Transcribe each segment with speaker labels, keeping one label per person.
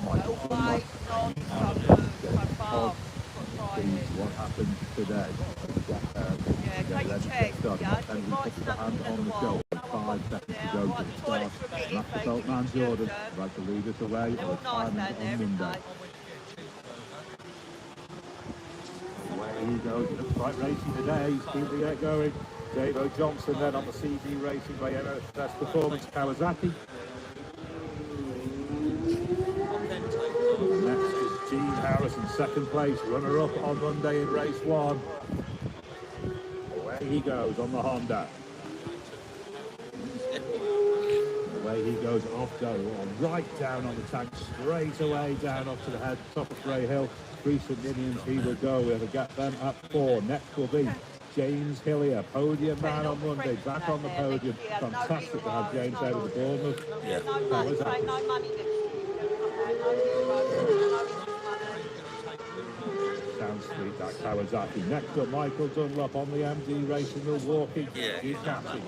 Speaker 1: Michael Dunlop, what happened today? And we put the hand on the shoulder. 5 seconds to go to the start. That's the Feltman Jordan. Right to lead us away. Or time on Monday. Away he goes. It looks quite racy today. He's keeping it going. Dave Johnson then on the CD Racing by Best Performance Kawasaki. Next is Gene Harrison, second place, runner-up on Monday in race 1. Away he goes on the Honda. Away he goes off go, right down on the tank, straight away down off to the head, top of Grey Hill. 3 St Indians, he will go. We'll get them at 4. Next will be James Hillier, podium man on Monday, back on the podium. Fantastic to have James there with the Bournemouth.
Speaker 2: Yeah.
Speaker 1: Sounds sweet, that Kawasaki. Next up, Michael Dunlop on the MD Racing Milwaukee. He's catching.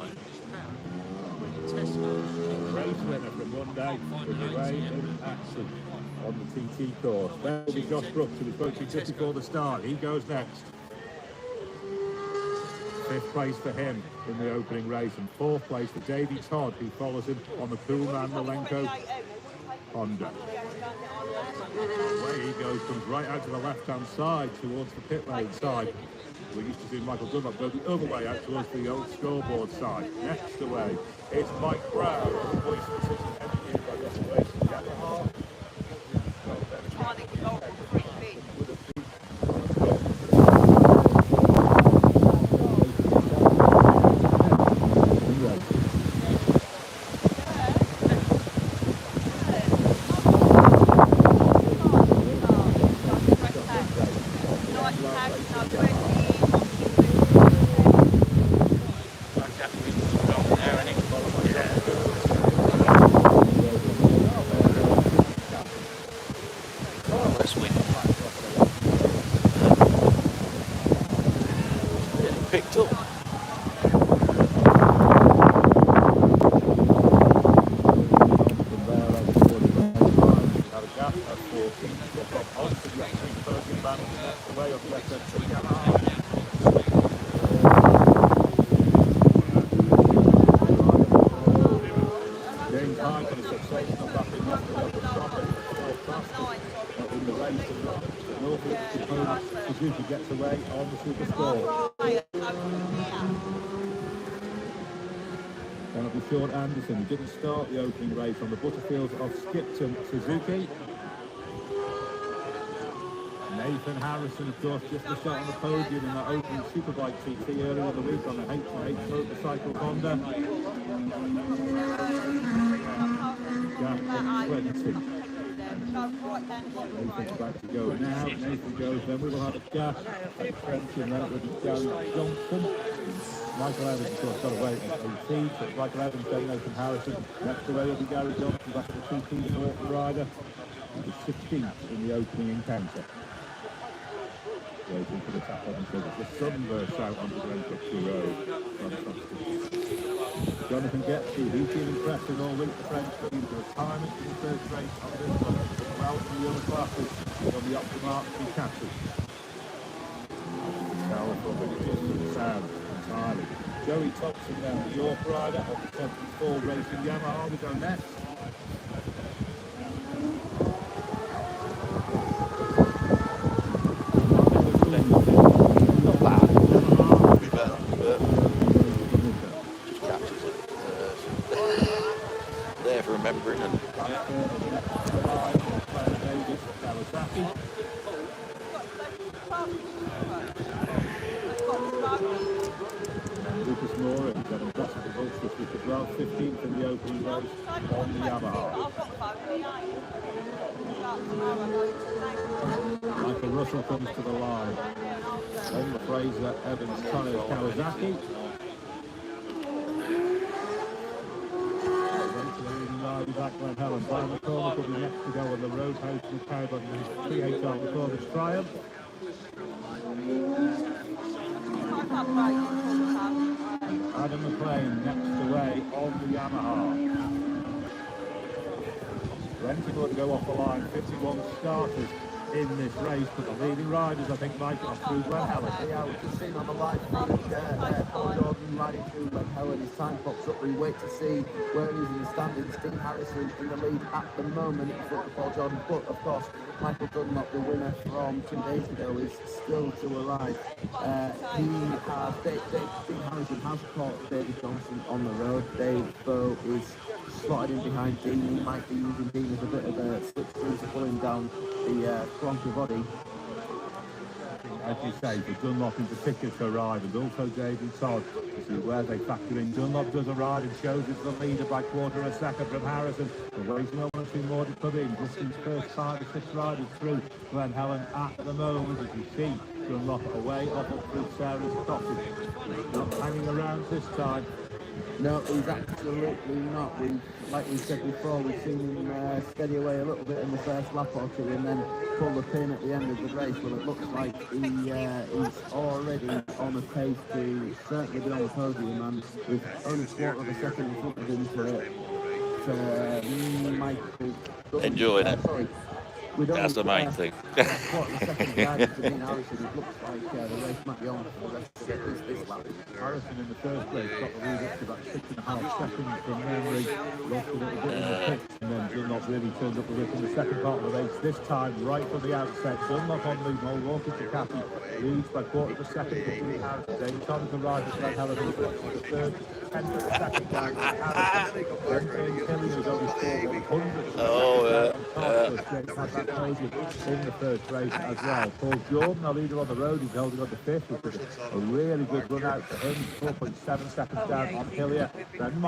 Speaker 1: Race winner from Monday is away in action on the TT course. There will be Josh Brooks, who was spoke to just before the start. He goes next. 5th place for him in the opening race, and 4th place for Davey Todd, who follows him on the Coolman Malenko Honda. Away he goes, comes right out to the left-hand side towards the pit lane side. We used to see Michael Dunlop go the other way out towards the old scoreboard side. Next away, it's Mike Brown, the voice of the city engineer by this race.
Speaker 2: Picked up.
Speaker 1: Gets away on the Supersport. That'll be Sean Anderson, who didn't start the opening race on the Butterfields of Skipton Suzuki. Nathan Harrison, of course, just a shot on the podium in that opening Superbike TT earlier in the week on the H&H motorcycle Honda. Gap of 20. Nathan's about to go now. Nathan goes, then we will have a gap at 20, and then it will be Gary Johnson. Michael Evans, of course, got away at 18, so it's Michael Evans, then Nathan Harrison. Next away will be Gary Johnson, back to the TT Sport rider. He was 16th in the opening encounter. Waiting for the tap on the sunburst out onto the Glencoe Road. Fantastic. Jonathan Getty, he's been impressive all week. The French team to retirement in the first race of this one. Well, in the other classes, on the Optimark Ducati. Powerful, but it just sound entirely. Joey Thompson down the York rider on the 24 Racing Yamaha. We go next.
Speaker 2: Not bad. Could be better, but just captures it. There for remembering and
Speaker 1: Lucas Moore has got impressive results this week as well. 15th in the opening race on the Yamaha. Michael Russell comes to the line. Then Fraser Evans, Kyle Kawasaki. Back Glen Helen. Brian McCormick will be next to go on the road host with Caravan in his 3/8 performance triumph. Adam McLean next away on the Yamaha. Plenty more to go off the line. 51 starters in this race, but the leading riders, I think, Mike, are through Glen Helen.
Speaker 3: Yeah, we've just seen on the live feed Paul Jordan riding through Glen Helen. His time pops up. We wait to see where he is in the standings. Dean Harrison in the lead at the moment for Paul Jordan, but of course, Michael Dunlop, the winner from 2 days ago, is still to arrive. Dean Harrison has caught David Johnson on the road. Dave, though, is slotted in behind Dean. He might be using Dean as a bit of a slipstream to pull him down the Bronco body.
Speaker 1: As you say, for Dunlop in particular to ride, and also David Todd, to see where they factor in. Dunlop does a ride and shows it's the leader by quarter of a second from Harrison. The waiting on 2 more to come in. Justin's first 5 or 6 riders through Glen Helen at the moment, as you see. Dunlop away off up through Sarah's cottage. Not hanging around this time.
Speaker 3: No, he's absolutely not. Like we said before, we've seen him steady away a little bit in the first lap or two and then pull the pin at the end of the race. Well, it looks like he's already on a pace to certainly be on the podium, and with only a quarter of a second in front of him for Michael.
Speaker 2: Enjoying it.
Speaker 3: Sorry.
Speaker 2: That's the main thing.
Speaker 3: Quarter of a second behind Dean Harrison. It looks like the race might be on for the rest of this lap.
Speaker 1: Harrison in the first place got the lead up to about 6.5 seconds from memory, lost a little bit in the pits, and then Dunlop really turned up the whip in the second part of the race. This time, right from the outset, Dunlop on lead, Milwaukee to Cathy, leads by quarter of a second for Dean Harrison. Then Thomas arrived at Glen Helen, who was the third, 10th of a second down to Harrison. Then Kelly was only 400. In the first race as well. Paul Jordan, our leader on the road, he's holding on to 5th, which is a really good run out for him. 4.7 seconds down on Hillier. Then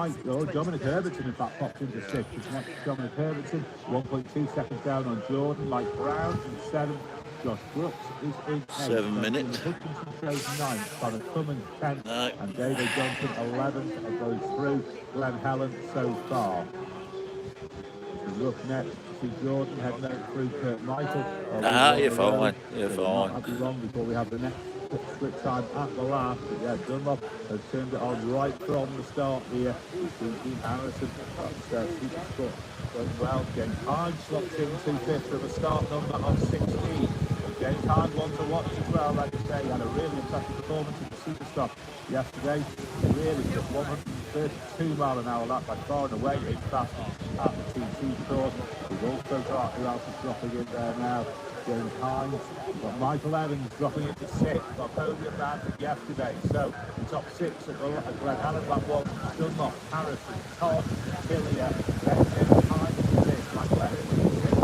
Speaker 1: Dominic Herbertson in fact popped into 6th. It's next Dominic Herbertson, 1.2 seconds down on Jordan. Mike Brown in 7th. Josh Brooks is in 8th.
Speaker 2: 7 minutes.
Speaker 1: Hutchinson shows 9th. Connor Cummins 10th.
Speaker 2: No.
Speaker 1: And David Johnson 11th of those through Glen Helen so far. Look next. See Jordan heading out through Kurt Michael.
Speaker 2: You're fine. You're fine.
Speaker 1: I'll be wrong before we have the next split time at the last. But yeah, Dunlop has turned it on right from the start here. We see Dean Harrison. That's Supersport going well. James Hyde slots in 2/5 from a start number of 16. James Hyde one to watch as well. Like I say, he had a really impressive performance in the Superstop yesterday. Really just 132 mile an hour lap by far and away his fastest at the TT course. We've also got who else is dropping in there now. James Hines. We've got Michael Evans dropping into 6th. Got podium round yesterday. So the top 6 at Glen Helen lap 1. Dunlop, Harrison, Todd, Hillier, then James Hines in 6th. Michael Evans in 6th.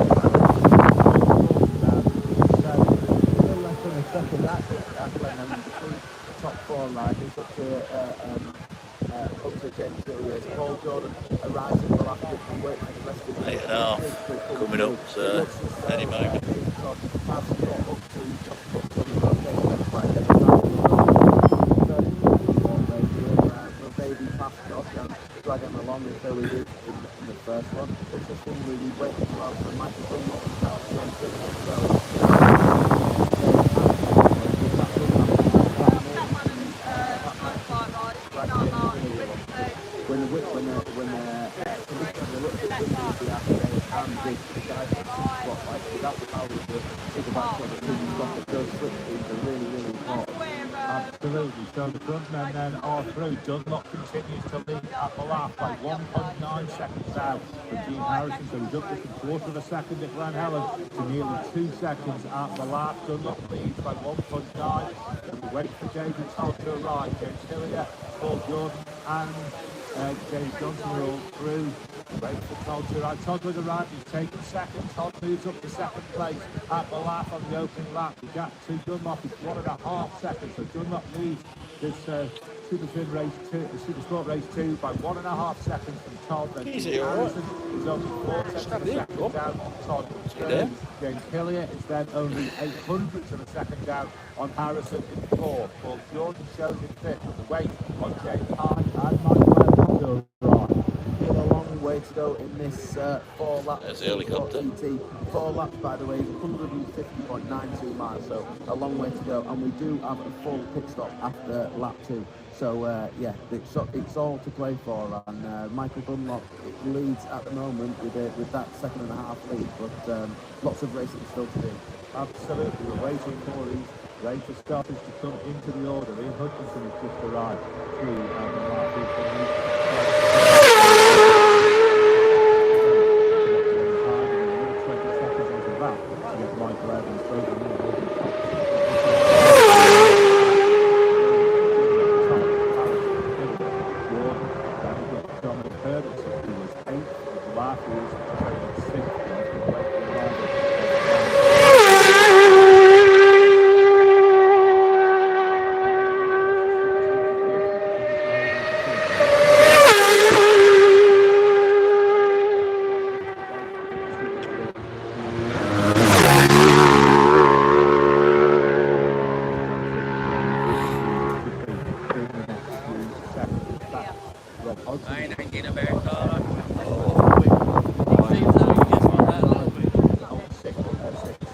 Speaker 1: So less than a second at Glen Helen between the top 4 riders up to James Hillier. Paul Jordan arrives at the last bit and waits for the rest of the
Speaker 2: 8.5 coming up any moment.
Speaker 3: Drag him along as though we did in the first one. It's just been really waiting for us and Michael Dunlop
Speaker 1: Absolutely. So the front men then are through. Dunlop continues to lead at the lap by 1.9 seconds now for Dean Harrison. So he's up just a quarter of a second at Glen Helen to nearly 2 seconds at the lap. Dunlop leads by 1.9. And we wait for David Todd to arrive. James Hillier, Paul Jordan and James Johnson are all through. Wait for Todd to arrive. Todd was arrived. He's taken second. Todd moves up to second place at the lap on the opening lap. The gap to Dunlop is 1.5 seconds. So Dunlop leads this Supersport race 2 by 1.5 seconds from Todd. Then
Speaker 2: Easy,
Speaker 1: Harrison is only 4 seconds down on Todd. James Hillier is then only 800ths of a second down on Harrison in 4th. Paul Jordan shows in 5th with the weight on James Hyde and Michael Evans to arrive.
Speaker 3: a long way way to go in this 4 laps.
Speaker 2: There's the helicopter.
Speaker 3: 4 laps, by the way, is 150.92 miles, so a long way to go. And we do have a full pit stop after lap 2. So yeah, it's all to play for. And Michael Dunlop leads at the moment with that 2.5 lead, but lots of racing still to do.
Speaker 1: Absolutely, we're waiting for these later starters to come into the order. Ian Hutchinson has just arrived through the market.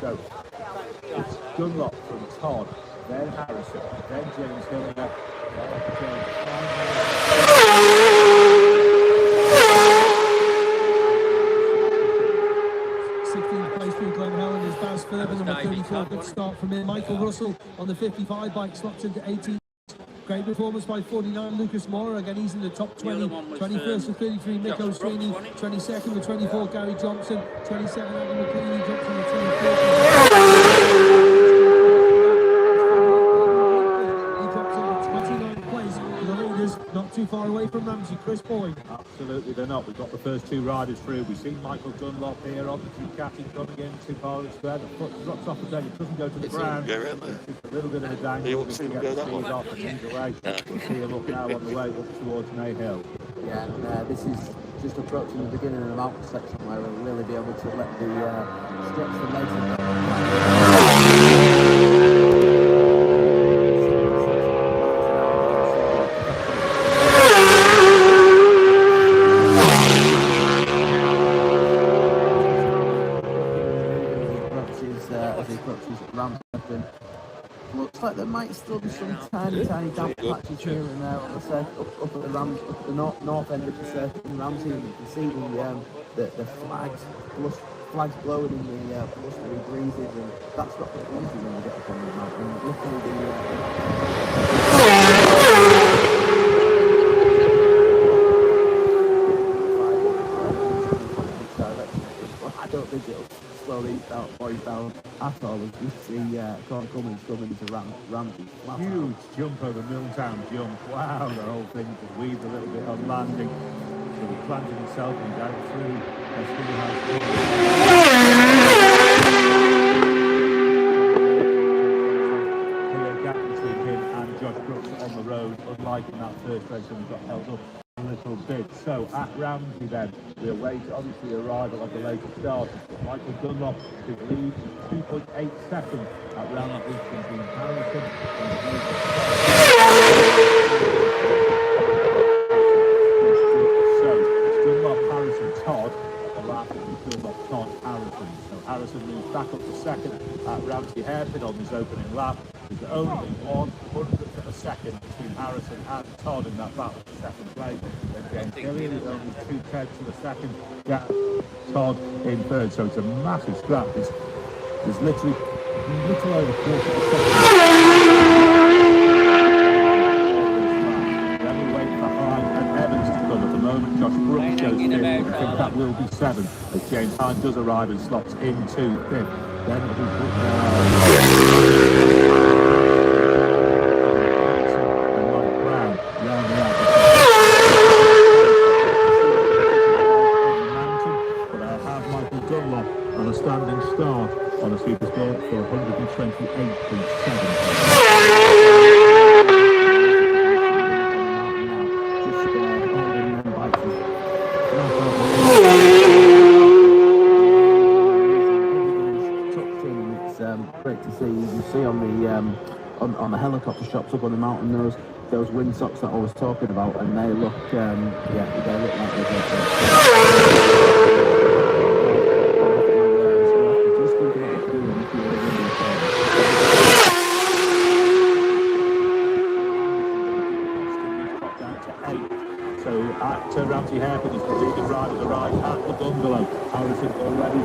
Speaker 1: So it's Dunlop from Todd, then Harrison, then James Hilner, then James
Speaker 4: 16th place for Glenn Helen is Baz Furban, number 34. Good start from him. Michael Russell on the 55 bike slots into 18. Great performance by 49 Lucas Mora. Again, he's in the top 20. 21st with 33 Mick O'Sweeney. 22nd with 24 Gary Johnson. 27 Adam McLean. He drops on the 24th. He drops on the 29th place for the leaders. Not too far away from Ramsey. Chris Boyd.
Speaker 1: Absolutely, they're not. We've got the first 2 riders through. We've seen Michael Dunlop here on the Ducati coming in too far square. The foot drops off the deck. It doesn't go to the ground. It's a little bit of a dangle.
Speaker 2: You won't see him go that
Speaker 1: speed
Speaker 2: way.
Speaker 1: off and he's away. We'll see him up now on the way up towards May Hill.
Speaker 3: Yeah, and this is just approaching the beginning of the mountain section where we'll really be able to let the stretch the legs. As he approaches Ramsden. Looks like there might still be some tiny damp patches here and there on the circuit, up at the up the north end of the circuit in Ramsey. You can see the flags blowing in the blustery breezes, and that's not easy when you get up on the mountain. Luckily I don't think it'll slow these boys down at all. As you see Corn Cummins coming into Ramsey.
Speaker 1: Huge jump over Milltown jump. Wow, the whole thing just weaved a little bit on landing. So he planted himself and down through. Clear gap between him and Josh Brooks on the road, unlike in that first race when he got held up a little bit. So at Ramsey then, we await obviously arrival of the later starters. But Michael Dunlop who leads 2.8 seconds at Ramsey between Harrison So Dunlop, Harrison, Todd. The last is Dunlop, Todd, Harrison. So Harrison moves back up to second at Ramsey hairpin on his opening lap. There's only 1/100th of a second between Harrison and Todd in that battle for second place. Then James Gillian is only 2/10 of a second. Gap Todd in third. So it's a massive scrap. There's literally little over 40 of a second. Then we wait for Hine and Evans to come. At the moment, Josh Brooks goes fifth, but I think that will be 7 as James Hine does arrive and slots into 5th. Then it'll be on a standing start on a Supersport for 128.7. Great to see. You can see on the helicopter shots up on the mountain nose
Speaker 3: those windsocks that I was talking about, and they look, yeah, they look like they're just think about what you're doing if you're
Speaker 1: So at Ramsey Hairpin, he's proceeding right at the right at the bungalow. Harrison already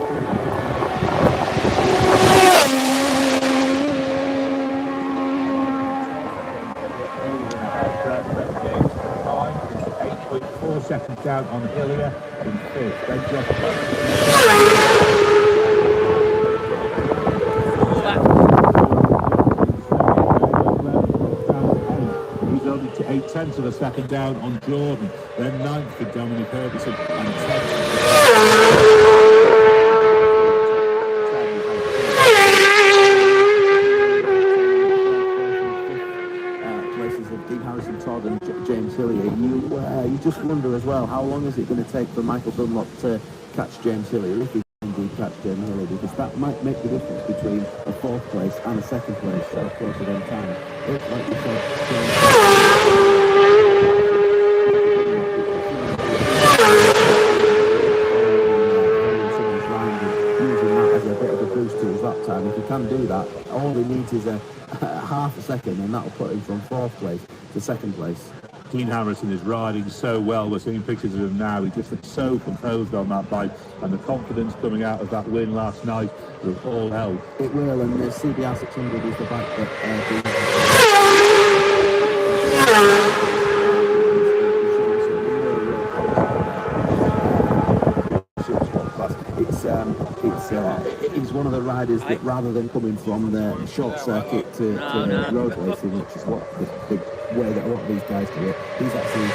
Speaker 1: James 8.4 seconds down on Hillier in fifth. Then just he's only to 0.8 of a second down on Jordan. Then ninth for Dominic Ferguson and 10th.
Speaker 3: Places of Dean Harrison, Todd and James Hillier. You just wonder as well, how long is it going to take for Michael Dunlop to catch James Hillier, if he can indeed catch James Hillier, because that might make the difference between a fourth place and a second place closer than time. Like you said, using that as a bit of a boost to his lap time. If he can do that, all he needs is a half a second, and that'll put him from fourth place to second place.
Speaker 1: Dean Harrison is riding so well. We're seeing pictures of him now. He just looks so composed on that bike, and the confidence coming out of that win last night will all help.
Speaker 3: It will, and the CBR 600 is the bike that he's one of the riders that, rather than coming from the short circuit to road racing, which is what the way that a lot of these guys do it, he's actually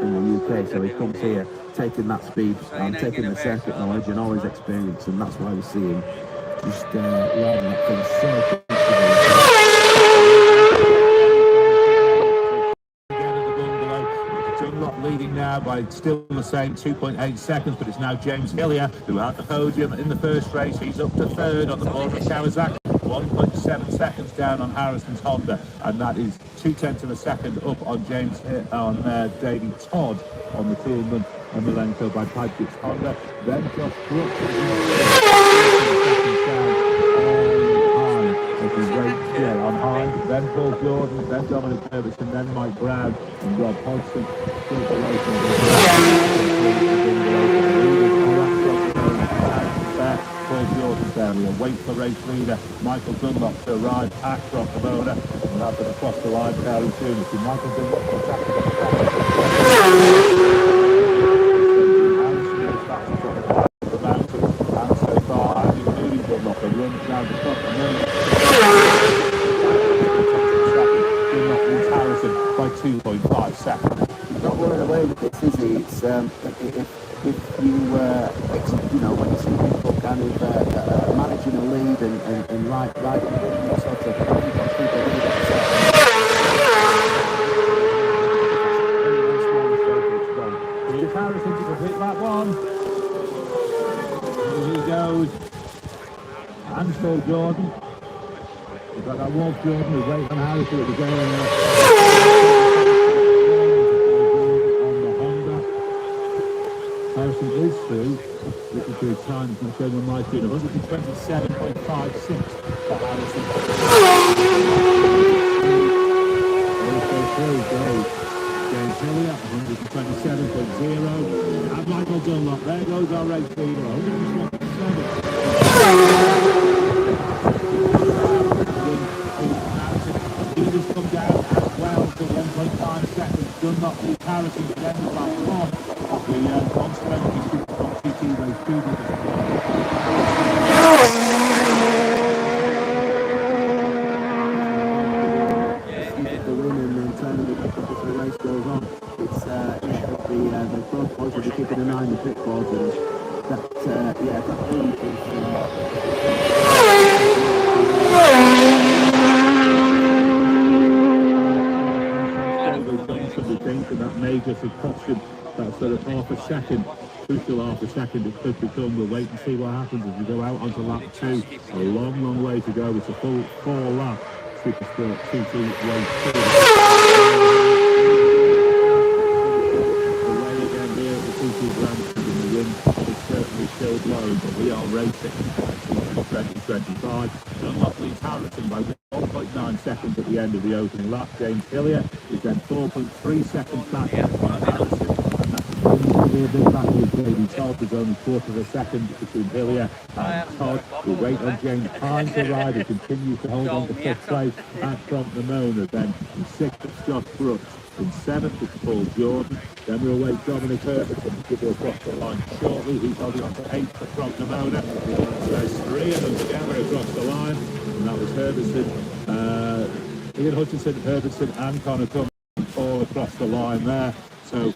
Speaker 3: in the UK, so he comes here taking that speed and taking the circuit knowledge and all his experience, and that's why we see him just riding that thing so comfortably.
Speaker 1: Leading now by still the same 2.8 seconds, but it's now James Hillier who had the podium in the first race. He's up to third on the board of Kawasaki, 1.7 seconds down on Harrison's Honda, and that is 0.2 of a second up on Davey Todd on the Toolman and Milenko by Padgett's Honda. Then Josh Brooks on high, then Paul Jordan, then Dominic Ferguson, then Mike Brown and Rob Hodgson. Paul Jordan's there. We'll wait for race leader Michael Dunlop to arrive at Rockabona, and that's going to cross the line fairly soon. It's Michael Dunlop and so far, including Dunlop, and runs down the top and then Harrison by 2.5 seconds.
Speaker 3: He's not running away with this, is he? It's if you when you see people kind of managing a lead and riding all sorts of people
Speaker 1: Here's Harrison to complete that one. Here he goes. And Paul Jordan. We've got that Wolf Jordan who's waiting on Harrison at the going on the Honda. Harrison is through. Looking through his time, he's not showing on my screen. 127.56 for Harrison. Also through goes James Hillier, 127.0. And Michael Dunlop. There goes our race leader, 127. Leaders come down as well to 1.5 seconds. Dunlop beat Harrison again with last one of the Monster Energy Supersport TT race 2.
Speaker 3: The win and turning it up as the race goes on. It's the both boys will be keeping an eye on the pit boards, and that lead is
Speaker 1: that major precaution That sort of half a second, crucial half a second it could become. We'll wait and see what happens as we go out onto lap 2. A long, long way to go. It's a full 4-lap Supersport TT race 2. Away again here at the TT Grand Prix, and the wind is certainly still blowing, but we are racing 2025. Dunlop leads Harrison by 1.9 seconds at the end of the opening lap. James Hillier is then 4.3 seconds back on Harrison. A big battle with Davey Todd. There's only quarter of a second between Hillier and Todd. We wait on James Hine to ride, who continues to hold on to fifth place at front Ramona. Then in sixth it's Josh Brooks. In seventh it's Paul Jordan. Then we'll await Dominic Herbertson to go across the line shortly. He's holding on to eighth at front Ramona. So there's three of them together across the line. And that was Herbertson, Ian Hutchinson, Herbertson and Connor Cummins all across the line there. So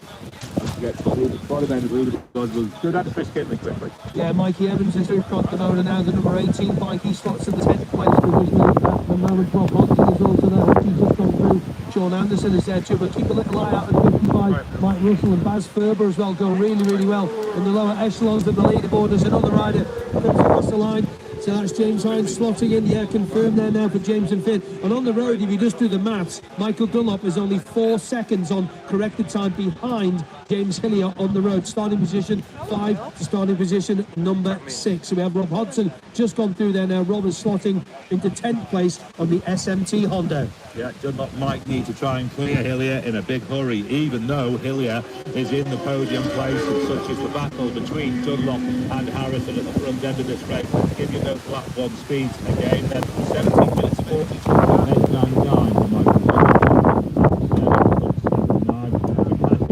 Speaker 1: get to the bottom end of the leaderboard. We'll go down to Chris Kinley quickly.
Speaker 4: Yeah, Mikey Evans is in front of the motor now, the number 18 bike. He slots in the 10th place provisionally at the moment. Rob Hodgson is also there. He's just gone through. Sean Anderson is there too, but keep a little eye out at 55. Mike Russell and Baz Ferber as well go really, really well in the lower echelons of the leaderboard as another rider comes across the line. So that's James Hines slotting in, yeah, confirmed there now for James and Finn. And on the road, if you just do the maths, Michael Dunlop is only 4 seconds on corrected time behind James Hillier on the road. Starting position 5 to starting position number 6. So we have Rob Hodgson just gone through there now. Rob is slotting into 10th place on the SMT Honda.
Speaker 1: Yeah, Dunlop might need to try and clear Hillier in a big hurry, even though Hillier is in the podium place, and such is the battle between Dunlop and Harrison at the front end of this race. Let's give you those lap 1 speeds again. Then 17 minutes 42.899 for Michael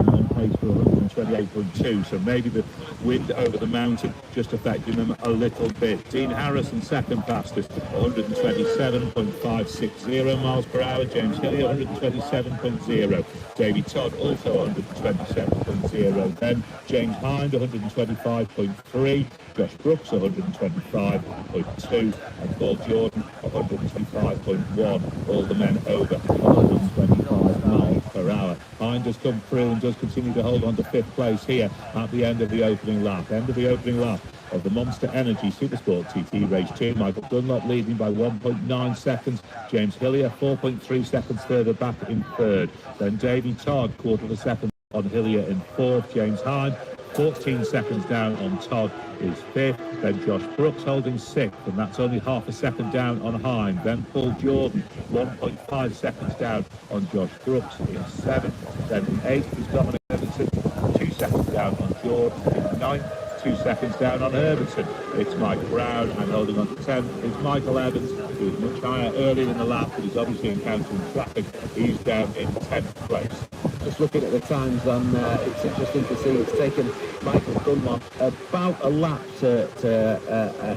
Speaker 1: on pace for 128.2, so maybe the wind over the mountain just affecting them a little bit. Dean Harrison second fastest, 127.560 miles per hour. James Hillier 127.0. Davey Todd also 127.0. Then James Hind 125.3. Josh Brooks 125.2. And Paul Jordan 125.1. All the men over 125 miles per hour. Hind has come through and does continue to hold on to fifth place here at the end of the opening lap. End of the opening lap of the Monster Energy Supersport TT Race 2. Michael Dunlop leading by 1.9 seconds. James Hillier 4.3 seconds further back in third. Then Davey Todd, quarter of a second on Hillier in fourth. James Hine 14 seconds down on Todd is fifth. Then Josh Brooks holding sixth, and that's only half a second down on Hine. Then Paul Jordan 1.5 seconds down on Josh Brooks in seventh. Then in eighth is Dominic Everton, 2 seconds down on Jordan in ninth. 2 seconds down on Herbertson. It's Mike Brown, and holding on to 10th is Michael Evans, who is much higher earlier in the lap, but he's obviously encountering traffic. He's down in 10th place.
Speaker 3: Just looking at the times, and it's interesting to see it's taken Michael Dunlop about a lap to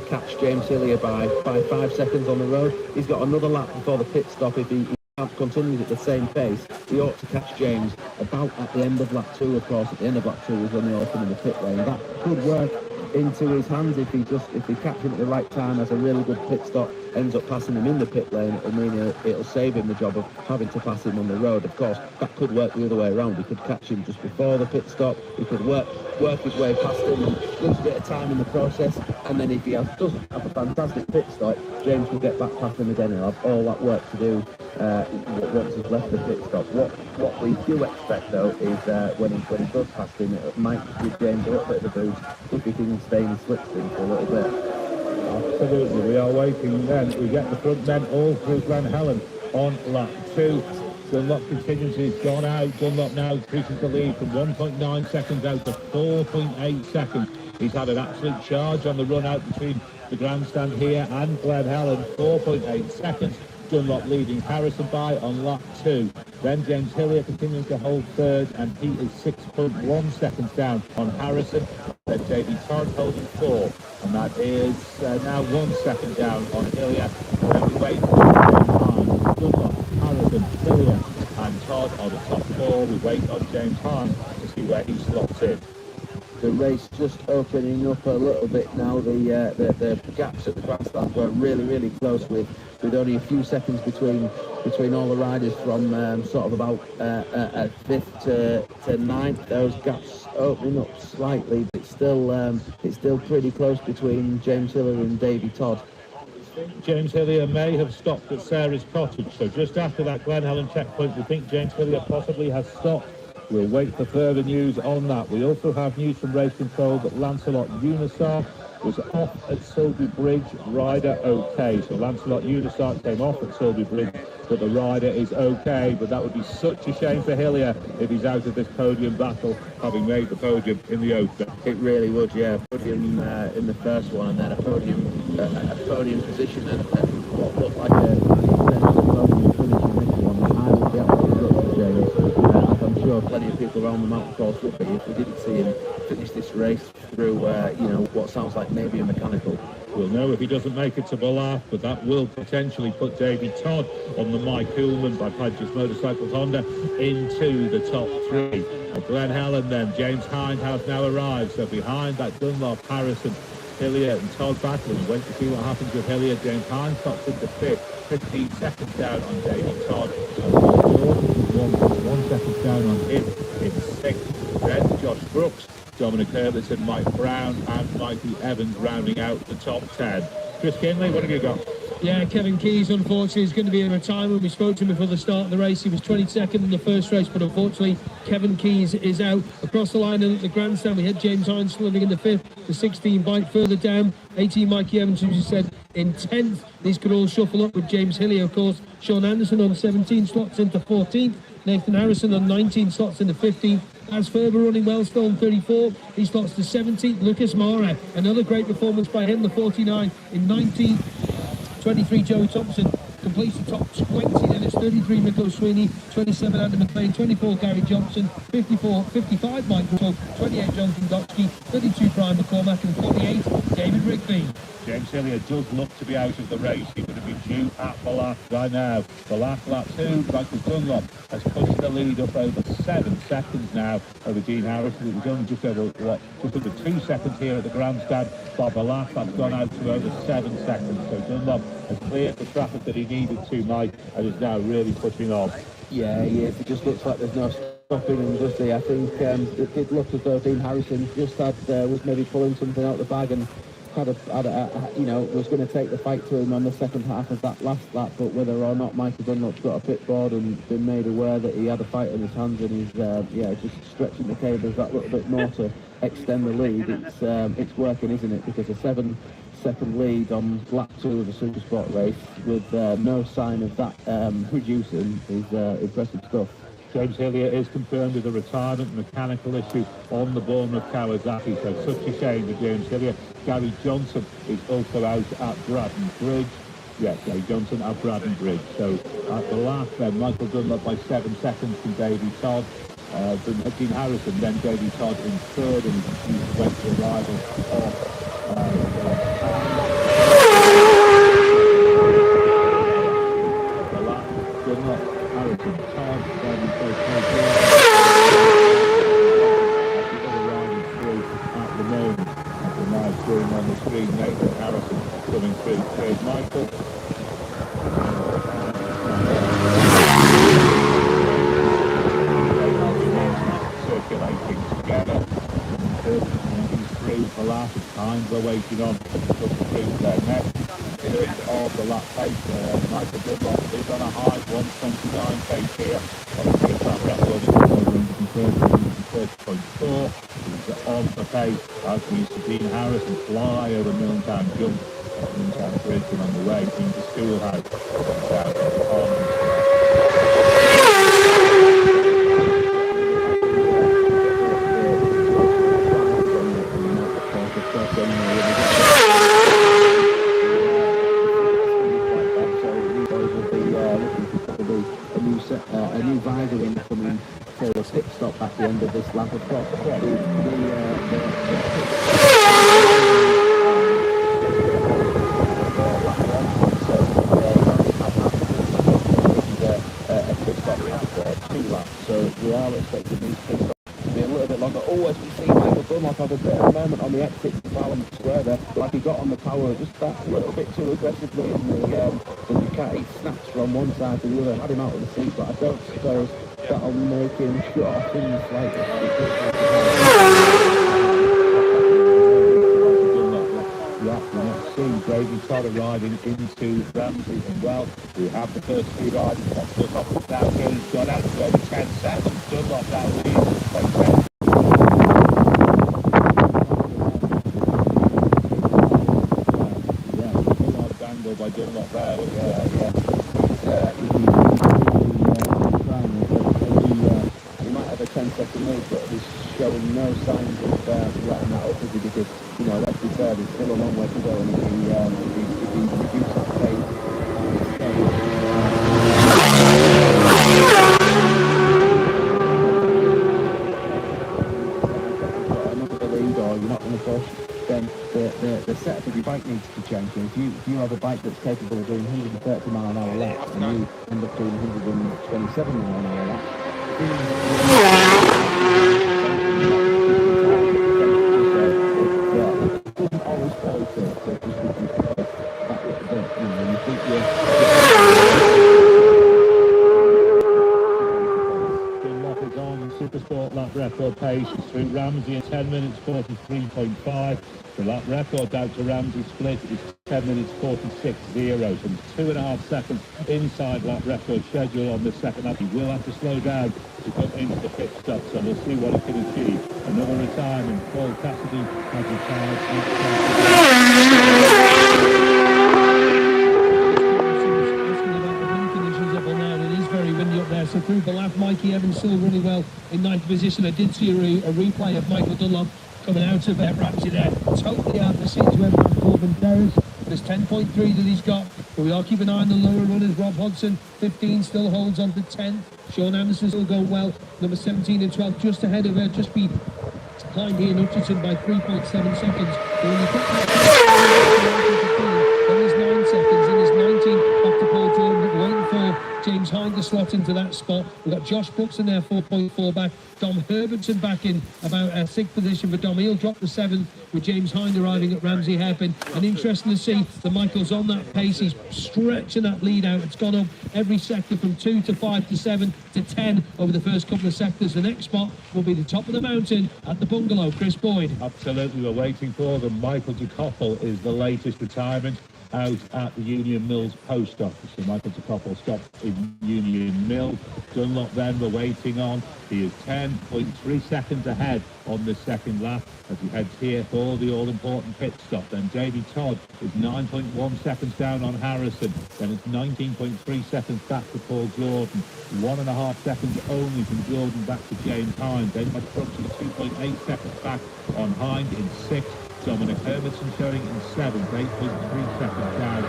Speaker 3: catch James Hillier by 5 seconds on the road. He's got another lap before the pit stop. If he continues at the same pace, he ought to catch James about at the end of lap 2, of course. At the end of lap 2 is when they open in the pit lane. That could work into his hands if he catch him at the right time, has a really good pit stop, ends up passing him in the pit lane. I mean, it'll save him the job of having to pass him on the road. Of course, that could work the other way around. He could catch him just before the pit stop. He could work his way past him and lose a bit of time in the process. And then if he doesn't have a fantastic pit stop, James will get back past him again. He'll have all that work to do once he's left the pit stop. What we do expect though is when he does pass him, it might give James a little bit of a boost if he can stay in the slipstream for a little bit.
Speaker 1: Absolutely, we are waiting then. We get the front men all through Glen Helen on lap 2. Dunlop continues, he's gone out. Dunlop now increases the lead from 1.9 seconds out to 4.8 seconds. He's had an absolute charge on the run out between the grandstand here and Glen Helen, 4.8 seconds. Dunlop leading Harrison by on lap 2. Then James Hillier continues to hold third, and he is 6.1 seconds down on Harrison. Then Davey Todd holding 4, and that is now 1 second down on Hillier. Then we wait for Dunlop, Harrison, Hillier and Todd on the top 4. We wait on James Hine to see where he slots in.
Speaker 3: the race just opening up a little bit now. The gaps at the grandstand were really close with only a few seconds between all the riders from sort of about 5th to 9th. Those gaps opening up slightly, but it's still pretty close between James Hiller and Davy Todd.
Speaker 1: James Hillier may have stopped at Sarah's Cottage, so just after that Glen Helen checkpoint, we think James Hillier possibly has stopped. We'll wait for further news on that. We also have news from race control that Lancelot Unisar was off at Silby Bridge, rider okay. So Lancelot Unisar came off at Silby Bridge, but the rider is okay. But that would be such a shame for Hillier if he's out of this podium battle, having made the podium in the Open.
Speaker 3: It really would, yeah. Podium in the first one, and then a podium position, and what looked like a podium finish in this one. I would be absolutely gutted for James. I'm sure plenty of people around the mountain course would be if we didn't see him finish this race through, what sounds like maybe a mechanical.
Speaker 1: We'll know if he doesn't make it to Ballaugh, but that will potentially put Davy Todd on the Mike Ullman by Padgett's Motorcycles Honda into the top 3. At Glen Helen then, James Hind has now arrived, so behind that Dunlop, Harrison, Hillier and Todd battling. Wait to see what happens with Hillier. James Hind stops into 5th, 15 seconds down on Davy Todd. One second down on him in 6th. Then Josh Brooks, Dominic Herbert and Mike Brown and Mikey Evans rounding out the top 10. Chris Kinley, what have you got?
Speaker 4: Yeah, Kevin Keys, unfortunately, is going to be in retirement. We spoke to him before the start of the race. He was 22nd in the first race, but unfortunately, Kevin Keys is out. Across the line and at the grandstand, we had James Hines living in the 5th, the 16 bike further down. 18 Mikey Evans, as you said, in 10th. These could all shuffle up with James Hillier, of course. Sean Anderson on 17 slots into 14th. Nathan Harrison on 19 slots into 15th. As Ferber running well, still on 34. He slots to 17th. Lucas Mora, another great performance by him, the 49 in 19th. 23 Joey Thompson completes the top 20, then it's 33 Mikko Sweeney, 27 Andy McLean, 24 Gary Johnson, 55 Mike Russell, 28 Jonathan Dotsky, 32 Brian McCormack and 48 David Rigby.
Speaker 1: James Hillier does look to be out of the race. He would have been due at Ballaugh right now. Ballaugh lap 2, Michael Dunlop has pushed the lead up over 7 seconds now over Dean Harrison. It was only just over 2 seconds here at the grandstand. For Ballaugh, that's gone out to over 7 seconds. So Dunlop has cleared the traffic that he needed to, Mike, and is now really pushing on.
Speaker 3: Yeah, he is. It just looks like there's no stopping him, does he? I think it did look as though Dean Harrison just was maybe pulling something out the bag and was going to take the fight to him on the second half of that last lap, but whether or not Michael Dunlop's got a pit board and been made aware that he had a fight in his hands and he's just stretching the cables that little bit more to extend the lead, it's working, isn't it? Because a 7-second lead on lap 2 of a Supersport race with no sign of that reducing is impressive stuff.
Speaker 1: James Hillier is confirmed with a retirement mechanical issue on the Bournemouth Kawasaki, so such a shame for James Hillier. Gary Johnson is also out at Braddon Bridge. Yes, Gary Johnson at Braddon Bridge. So at the last then, Michael Dunlop by 7 seconds from Davy Todd. Dean Harrison, then Davy Todd in 3rd, and he's went to arrival Harrison, Todd, then at the moment, as we're now seeing on the screen, Nathan Harrison coming through. There's Michael. Circulating together. He's through for last time. We're waiting on through there next. Of the lap pace, Michael Dunlop is on a high 1:29 pace here. Obviously, a track record of 130.4. He's on the pace as we see Dean Harrison fly over Milltown Jump, Milltown Bridge, and on the way into Schoolhouse. Down to the pond.
Speaker 3: A new visor incoming for a pit stop at the end of this lap. Of course, a pit stop for 2 laps. So we are expecting these pit stops to be a little bit longer. Oh, as we see Michael Dunlop had a bit of a moment on the exit to Fallon Square there, like he got on the power just that little bit too aggressively in the cat. He snaps from one side to the other, had him out of the seat, but I don't suppose that'll make him shut off in the slightest.
Speaker 1: We're not seeing Brady Todd arriving into Ramsey as well. We have the first three riders. That's the top of that. He's got out to over 10 seconds. Dunlop now leads. Dunlop dangled by Dunlop there.
Speaker 3: He might have a 10-second lead, but he's showing no signs of letting that up, is he? Because, you know, let's be fair, there's still a long way to go, and if he reduces the pace, another lead, or you're not going to push, then the setup of your bike needs to change. And if you have a bike that's capable of doing 130 mile an hour laps, and you end up doing 127 mile an hour laps, it doesn't always pay to just reduce the pace that little bit. You know, you think
Speaker 1: Dunlop is on Supersport lap record pace through Ramsey at 10 minutes 43.5. The lap record out to Ramsey split is 10 minutes 46.0, so 2.5 seconds inside lap record schedule on the second lap. He will have to slow down to come into the pit stop, so we'll see what he can achieve. Another retirement. Paul Cassidy has
Speaker 4: retired. So through the lap, Mikey Evans still running well in ninth position. I did see a replay of Michael Dunlop coming out of Ramsey there, totally out of the seat to everyone. Corbin Terrace. There's 10.3 that he's got, but we are keeping an eye on the lower runners. Rob Hodgson, 15, still holds on to 10. Sean Anderson still going well. Number 17 and 12 just ahead of her, just behind Ian Hutchinson by 3.7 seconds. But when you put then there's 9 seconds, and there's 19 back to Paul Jordan, waiting for James Hind to slot into that spot. We've got Josh Brooks in there, 4.4 back. Dom Herbertson back in about a 6th position for Dom. He'll drop the 7th with James Hind arriving at Ramsey Hairpin. And interesting to see that Michael's on that pace. He's stretching that lead out. It's gone up every sector from 2 to 5 to 7 to 10 over the first couple of sectors. The next spot will be the top of the mountain at the bungalow. Chris Boyd.
Speaker 1: Absolutely, we're waiting for them. Michael de Koppel is the latest retirement out at the Union Mills post office. So Michael de Koppel stopped in Union Mills. Dunlop then we're waiting on. He is 10.3 seconds ahead on the second lap as he heads here for the all-important pit stop. Then Davey Todd is 9.1 seconds down on Harrison. Then it's 19.3 seconds back to Paul Jordan. 1.5 seconds only from Jordan back to James Hind. Then Brooks is 2.8 seconds back on Hind in 6th. Dominic Hermanson showing in 7th, 8.3 seconds down.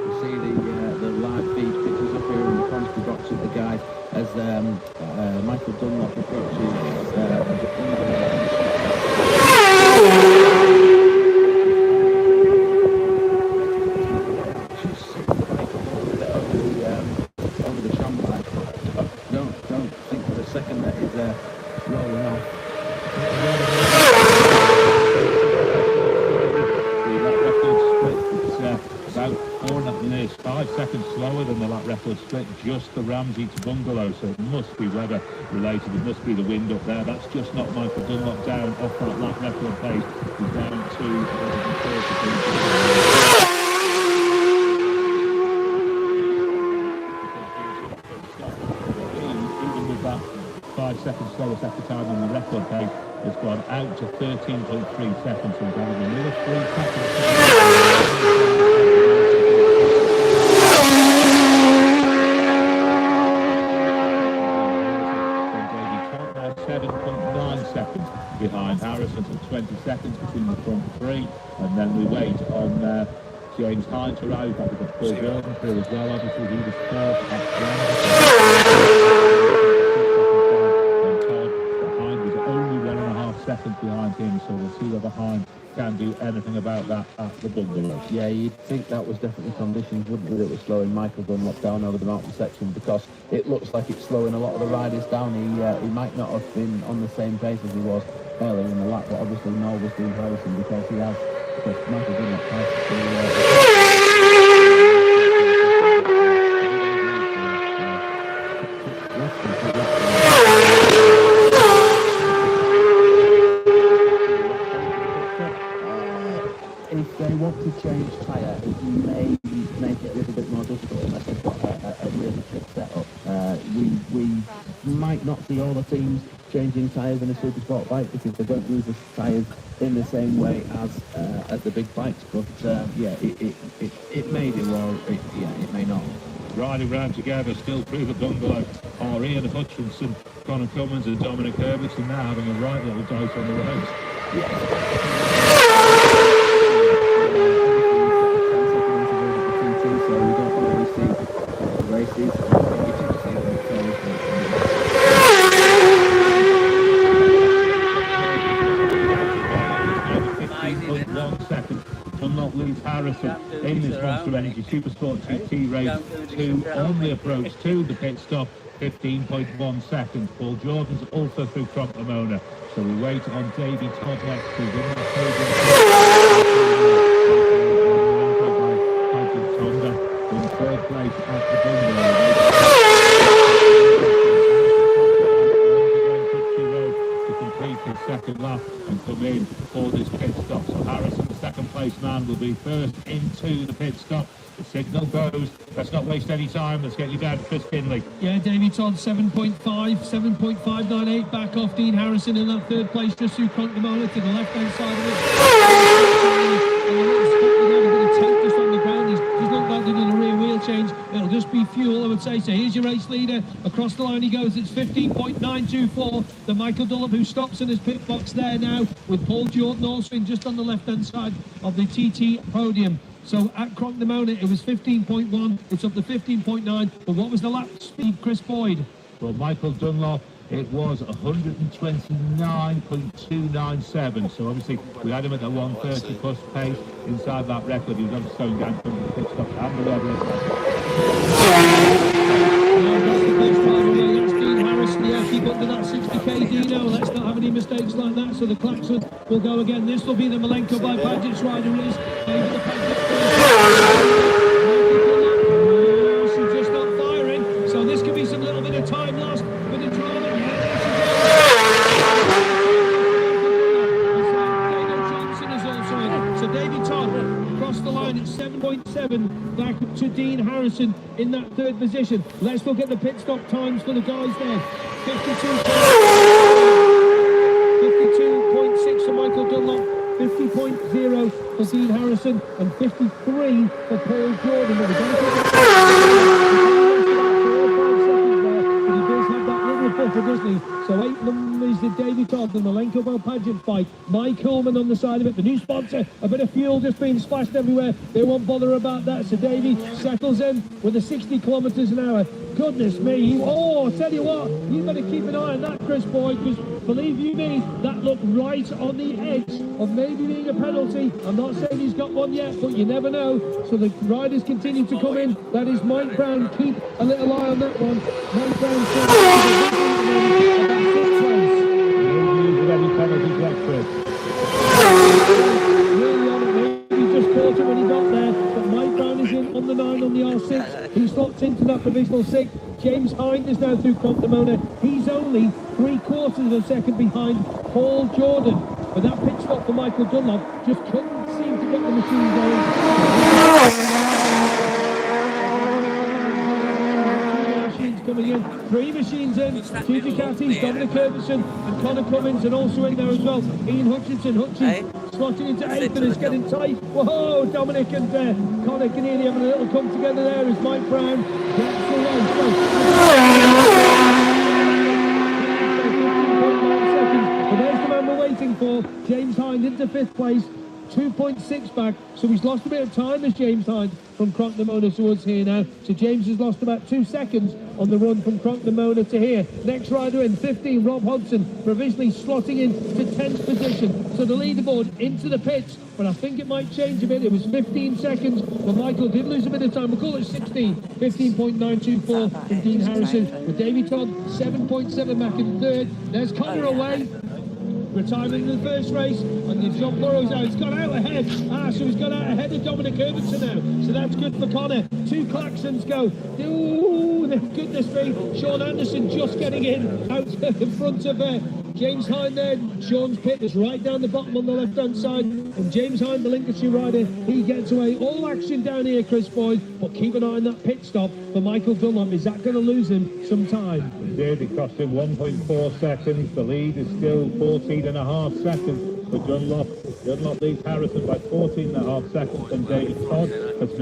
Speaker 3: You see the live feed pictures up here in the commentary box of the guys as Michael Dunlop approaches over the tram line. Don't think for a second that he's rolling off.
Speaker 1: The lap record split is about 4.5 minutes, 5 seconds slower than the lap record split, just the Ramsey to bungalow, so it must be weather related. It must be the wind up there. That's just not Michael Dunlop down off that lap record pace. He's down to even with that 5 seconds slower second time on the record pace, has gone out to 13.3 seconds. So down another 3 seconds. 7.9 seconds behind Harrison, so 20 seconds between the front three, and then we wait on James Hind to arrive. That was Paul Jordan through as well. Obviously, he was 4th at Hind was only 1.5 seconds behind him, so we'll see whether Hind can do anything about that at the bungalow.
Speaker 3: Yeah, you'd think that was definitely conditions, wouldn't you, that was slowing Michael Dunlop down over the mountain section, because it looks like it's slowing a lot of the riders down. He might not have been on the same pace as he was earlier in the lap, but obviously nor was Dean Harrison, because Michael Dunlop has if they want to change tyre, it may make it a little bit more difficult unless they've got a really quick setup. We might not see all the teams changing tyres in a Supersport bike because they don't use the tyres in the same way as the big bikes. But yeah, it may do, or it may not.
Speaker 1: Riding round together still through the bungalow are Ian Hutchinson, Conor Cummins and Dominic Herbison now having a right little dose on the roads. Dunlop leads Harrison in this Monster Energy Supersport GT race 2 on the approach to the pit stop, 15.1 seconds. Paul Jordan's also through Cronk Lamona, so we wait on Davey Todd next, who's in that in third place at the bungalow. To complete his second lap and come in for this pit stop. So Harrison, the second place man, will be first into the pit stop. The signal goes. Let's not waste any time. Let's get you down to Chris Kinley.
Speaker 4: Yeah, Davey Todd 7.598 back off Dean Harrison in that third place, just through Cronk Lamona to the left hand side of it. Just on the ground, he's not like they're doing a rear wheel change. It'll just be fuel, I would say. So here's your race leader. Across the line he goes. It's 15.924. The Michael Dunlop, who stops in his pit box there now, with Paul Jordan also in just on the left hand side of the TT podium. So at Cronk Lamona it was 15.1. It's up to 15.9. But what was the lap speed, Chris Boyd?
Speaker 1: Well, Michael Dunlop, it was 129.297. So obviously we had him at the 130 plus pace inside that record. He was obviously going down from the pit stop and the level.
Speaker 4: That's Dean Harrison. Yeah, keep up to that 60k Dino. Let's not have any mistakes like that. So the klaxon will go again. This will be the Malenko by Padgett's rider is. She's just not firing. So this could be some little bit of time lost with the driver. So Davey Todd across the line at 7.7 back to Dean Harrison in that third position. Let's look at the pit stop times for the guys there. 52.6 for Michael Dunlop, 50.0 for Dean Harrison, and 53 for Paul Jordan. Doesn't he? So 8 of them is the Davey Todd, the Malenko Bell Pageant fight. Mike Hillman on the side of it, the new sponsor. A bit of fuel just being splashed everywhere. They won't bother about that. So Davey settles in with the 60 kilometres an hour. Goodness me. Oh, I tell you what, you've got to keep an eye on that, Chris Boyd, because believe you me, that looked right on the edge of maybe being a penalty. I'm not saying he's got one yet, but you never know. So the riders continue to come in. That is Mike Brown. Keep a little eye on that one. Mike Brown says he just caught him when he got there, but Mike Brown is in on the 9 on the R6. He's locked into that provisional 6. James Hind is now through Cronk Lamona. He's only 3/4 of a second behind Paul Jordan. But that pit stop for Michael Dunlop just couldn't seem to get the machine going. Coming in, 3 machines in, 2 Ducatis, Dominic Herbison and Conor Cummins, and also in there as well Ian Hutchinson. Slotting into 8th and it's getting tight. Whoa, Dominic and Conor can nearly having a little come together there as Mike Brown gets away. But there's the man we're waiting for, James Hind into 5th place. 2.6 back, so he's lost a bit of time as James Hind from Cronknamona towards here now. So James has lost about 2 seconds on the run from Cronknamona to here. Next rider in, 15, Rob Hodgson, provisionally slotting in to 10th position. So the leaderboard into the pits, but I think it might change a bit. It was 15 seconds, but Michael did lose a bit of time. We'll call it 16, 15.924 from Dean Harrison. With Davey Todd, 7.7 back in third. There's Connor away. Retirement in the first race, and if John Burrows out, he's got out ahead. So he's got out ahead of Dominic Irvington now. So that's good for Connor. 2 Claxons go. Ooh, goodness me. Sean Anderson just getting in out in front of James Hind there. Sean's pit is right down the bottom on the left-hand side. And James Hind, the Lincolnshire rider, he gets away. All action down here, Chris Boyd. But keep an eye on that pit stop for Michael Dunlop. Is that going to lose him some time?
Speaker 1: It did. It cost him 1.4 seconds. The lead is still 14.5 seconds for Dunlop. Dunlop leads Harrison by 14.5 seconds, and David Todd has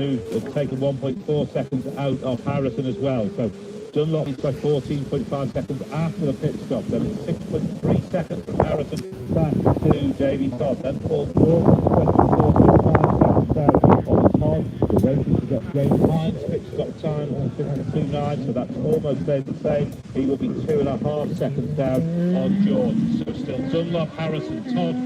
Speaker 1: taken 1.4 seconds out of Harrison as well. So Dunlop leads by 14.5 seconds after the pit stop. Then it's 6.3 seconds from Harrison back to David Todd. Then Paul Jordan, 24.5 seconds out on Todd. We're waiting to get James Hind's pit stop time on 52.9, so that's almost stayed the same. He will be 2.5 seconds down on Jordan. So still Dunlop, Harrison, Todd,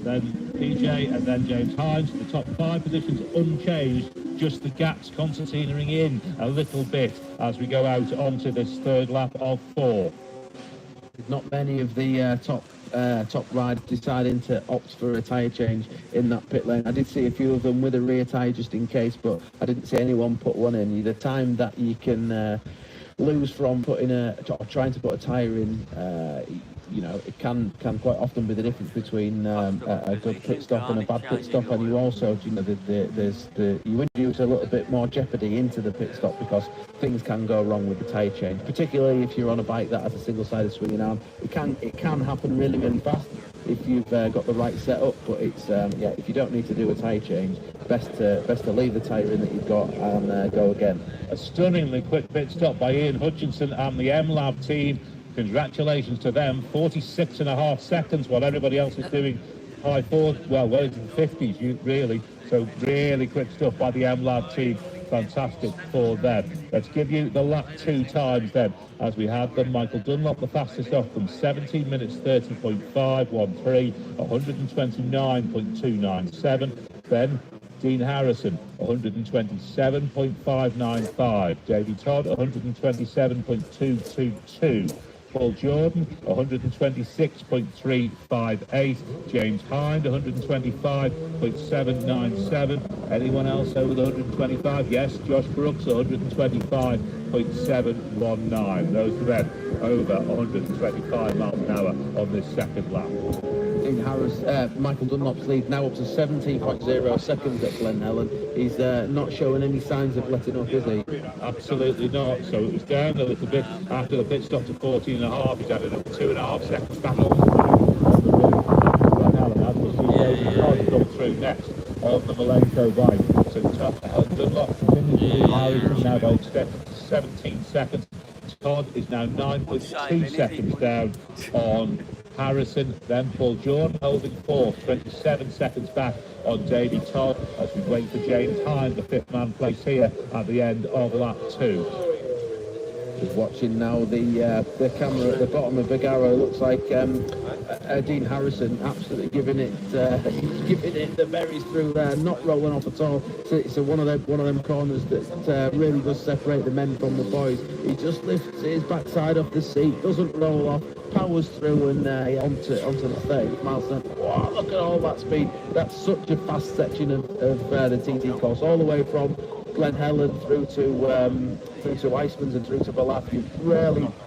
Speaker 1: then PJ, and then James Hines. The top 5 positions unchanged, just the gaps concertinaing in a little bit as we go out onto this third lap of 4.
Speaker 3: Not many of the top riders deciding to opt for a tyre change in that pit lane. I did see a few of them with a rear tyre just in case, but I didn't see anyone put one in. The time that you can lose from trying to put a tyre in, you know, it can quite often be the difference between a good pit stop and a bad pit stop. And you also, you know, you introduce a little bit more jeopardy into the pit stop because things can go wrong with the tyre change, particularly if you're on a bike that has a single-sided swinging arm. It can happen really, really fast if you've got the right setup. But it's if you don't need to do a tyre change, best to leave the tyre in that you've got and go again.
Speaker 1: A stunningly quick pit stop by Ian Hutchinson and the M-Lab team. Congratulations to them. 46.5 seconds while everybody else is doing high 40s, well into the 50s really. So really quick stuff by the M-Lab team. Fantastic for them. Let's give you the lap 2 times then, as we have them. Michael Dunlop the fastest off them, 17 minutes 30.513, 129.297. Then Dean Harrison, 127.595. Davey Todd, 127.222. Paul Jordan, 126.358. James Hind, 125.797. Anyone else over the 125? Yes, Josh Brooks, 125.719. Those are them over 125 miles an hour on this second lap.
Speaker 3: Michael Dunlop's lead now up to 17.0 seconds at Glen Helen. He's not showing any signs of letting up, is he?
Speaker 1: Absolutely not. So it was down a little bit after the pit stop to 14.5. He's added up 2.5 seconds back on Glen Helen as we see David come through next on the Malenko bike. So Dunlop continues now by extending to 17 seconds. Todd is now 9.2 seconds down on Harrison. Then Paul Jordan holding 4th, 27 seconds back on Davey Todd as we wait for James Hind, the 5th man place here at the end of lap 2.
Speaker 3: Just watching now the camera at the bottom of Big Arrow. Looks like Dean Harrison absolutely giving it the berries through there, not rolling off at all. So it's one of them corners that really does separate the men from the boys. He just lifts his backside off the seat, doesn't roll off, powers through and onto the 30 miles an hour. Wow, look at all that speed. That's such a fast section of the TT course, all the way from Glen Helen through to Iceman's and through to Balafia.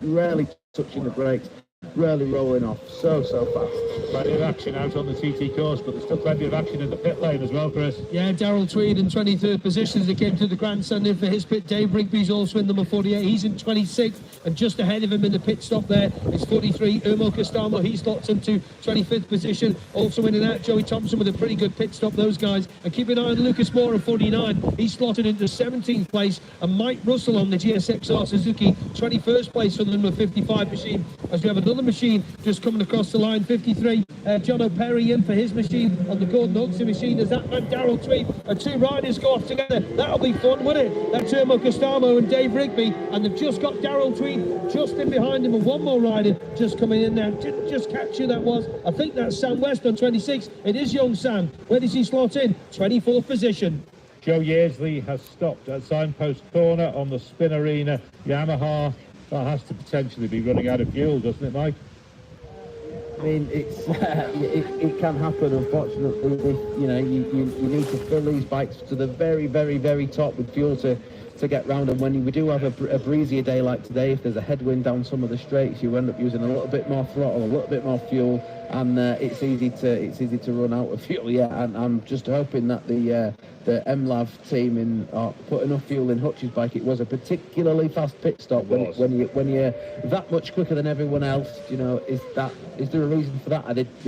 Speaker 3: Rarely touching the brakes, rarely rolling off. So fast.
Speaker 1: Plenty of action out on the TT course, but there's still plenty of action in the pit lane as well, Chris.
Speaker 4: Yeah, Darrell Tweed in 23rd position as they came to the grandstand in for his pit. Dave Rigby's also in number 48. He's in 26th, and just ahead of him in the pit stop there is 43, Ermo Castamo. He's locked into 25th position. Also in and out, Joey Thompson with a pretty good pit stop, those guys. And keep an eye on Lucas Moore of 49. He's slotted into 17th place. And Mike Russell on the GSXR Suzuki, 21st place for the number 55 machine. As we have another another machine just coming across the line. 53, John O'Perry in for his machine on the Gordon Huxley machine. As that man Darrell Tweed, two riders go off together. That'll be fun, won't it? That's Termo Costamo and Dave Rigby, and they've just got Darrell Tweed just in behind him, and one more rider just coming in there. Didn't just catch who that was. I think that's Sam West on 26. It is young Sam. Where does he slot in? 24th position.
Speaker 1: Joe Yearsley has stopped at signpost corner on the Spin Arena. Yamaha, that has to potentially be running out of fuel, doesn't it, Mike?
Speaker 3: I mean, it's it can happen, unfortunately. If, you know, you need to fill these bikes to the very, very, very top with fuel to get round. And when we do have a breezier day like today, if there's a headwind down some of the straights, you end up using a little bit more throttle, a little bit more fuel, and it's easy to run out of fuel. Yeah, and I'm just hoping that the MLAV team put enough fuel in Hutch's bike. It was a particularly fast pit stop. When you're that much quicker than everyone else, you know, is there a reason for that?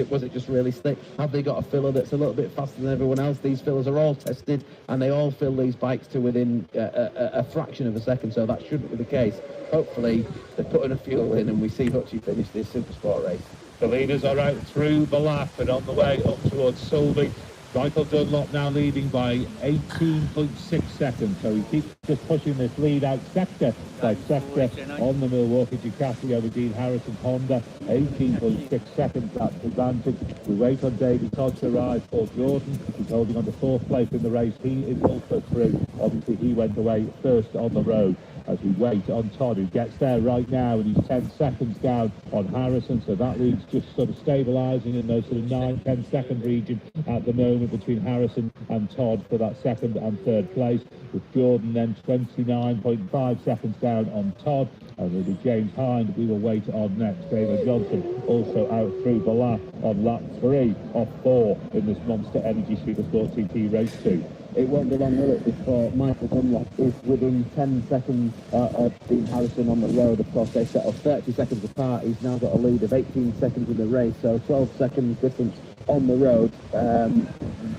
Speaker 3: Was it just really slick? Have they got a filler that's a little bit faster than everyone else? These fillers are all tested, and they all fill these bikes to within a fraction of a second, so that shouldn't be the case. Hopefully they put enough fuel in and we see Hutchie finish this Supersport race.
Speaker 1: The leaders are out through the lap and on the way up towards Sulby. Michael Dunlop now leading by 18.6 seconds, so he keeps just pushing this lead out sector by sector on the Milwaukee Ducati over Dean Harrison's Honda. 18.6 seconds, that's advantage. We wait on David Todd to arrive. Paul Jordan is holding on to fourth place in the race. He is also through. Obviously, he went away first on the road. As we wait on Todd, who gets there right now, and he's 10 seconds down on Harrison, so that leads just sort of stabilising in those sort of 9-10 second region at the moment between Harrison and Todd for that second and third place, with Jordan then 29.5 seconds down on Todd, and it'll be James Hind we will wait on next. David Johnson also out through the lap on lap 3 of 4 in this Monster Energy Supersport TT Race 2.
Speaker 3: It won't be long, will it, before Michael Dunlop is within 10 seconds of Dean Harrison on the road. Of course, they set off 30 seconds apart. He's now got a lead of 18 seconds in the race, so 12 seconds difference on the road.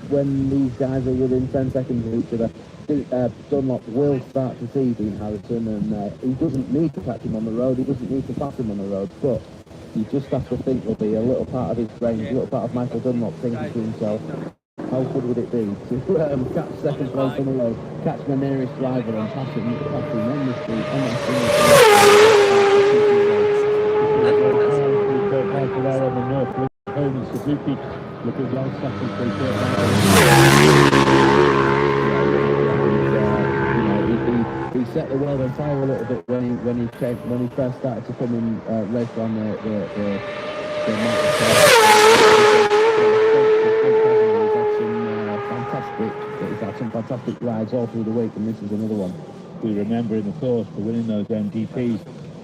Speaker 3: When these guys are within 10 seconds of each other, Dunlop will start to see Dean Harrison, and he doesn't need to catch him on the road, he doesn't need to pass him on the road, but you just have to think there'll be a little part of his brain, a little part of Michael Dunlop thinking to himself, how good would it be to catch second place on the road, catch my nearest rival and pass him on the street,
Speaker 1: Michael there on the North Pony Suzuki, looking well second
Speaker 3: He set the world on fire a little bit when he first started to come in race on the He's had some fantastic rides all through the week, and this is another one.
Speaker 1: We remember in the course for winning those MGPs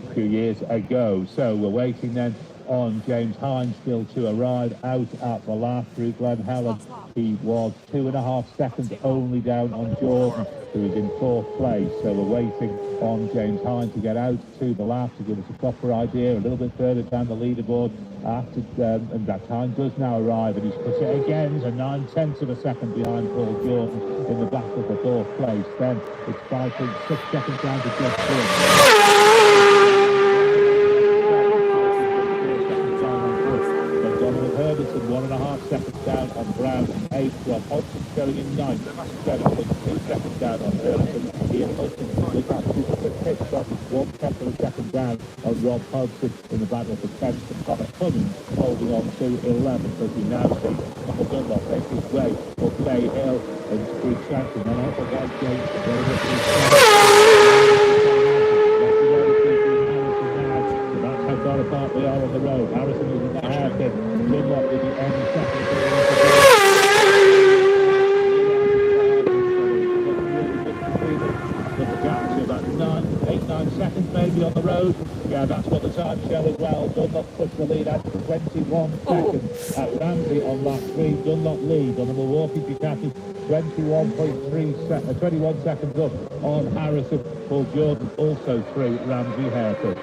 Speaker 1: a few years ago. So we're waiting then on James Hind still to arrive out at the last through Glen Helen. He was 2.5 seconds only down on Jordan, who is in fourth place. So we're waiting on James Hind to get out to the last to give us a proper idea a little bit further down the leaderboard. And that time does now arrive, and he's put it again to 9/10 of a second behind Paul Jordan in the back of the fourth place. Then it's 5.6 seconds down to just Herbison 1.5 seconds down on Brown, 8th. Rob Hodgson going in 9th, 7.2 seconds down on Herbison. Ian Hodgson with that super pit stop, 1/10 of a second down on Rob Hodgson in the battle for 10th. And Connor Cummins holding on to 11th as we now see Michael Dunlop make his way up Bay Hill and Steve Shanklin. And also guys, James, that's how far apart they are on the road. Harrison is in the hairpin. Dunlop will be on the second. The gap to about 8-9 seconds maybe on the road. Yeah, that's what the time show as well. Dunlop puts the lead out to 21 seconds at Ramsey on lap 3. Dunlop leads on the Milwaukee Ducati. 21 seconds up on Harrison. Paul Jordan also through Ramsey haircut.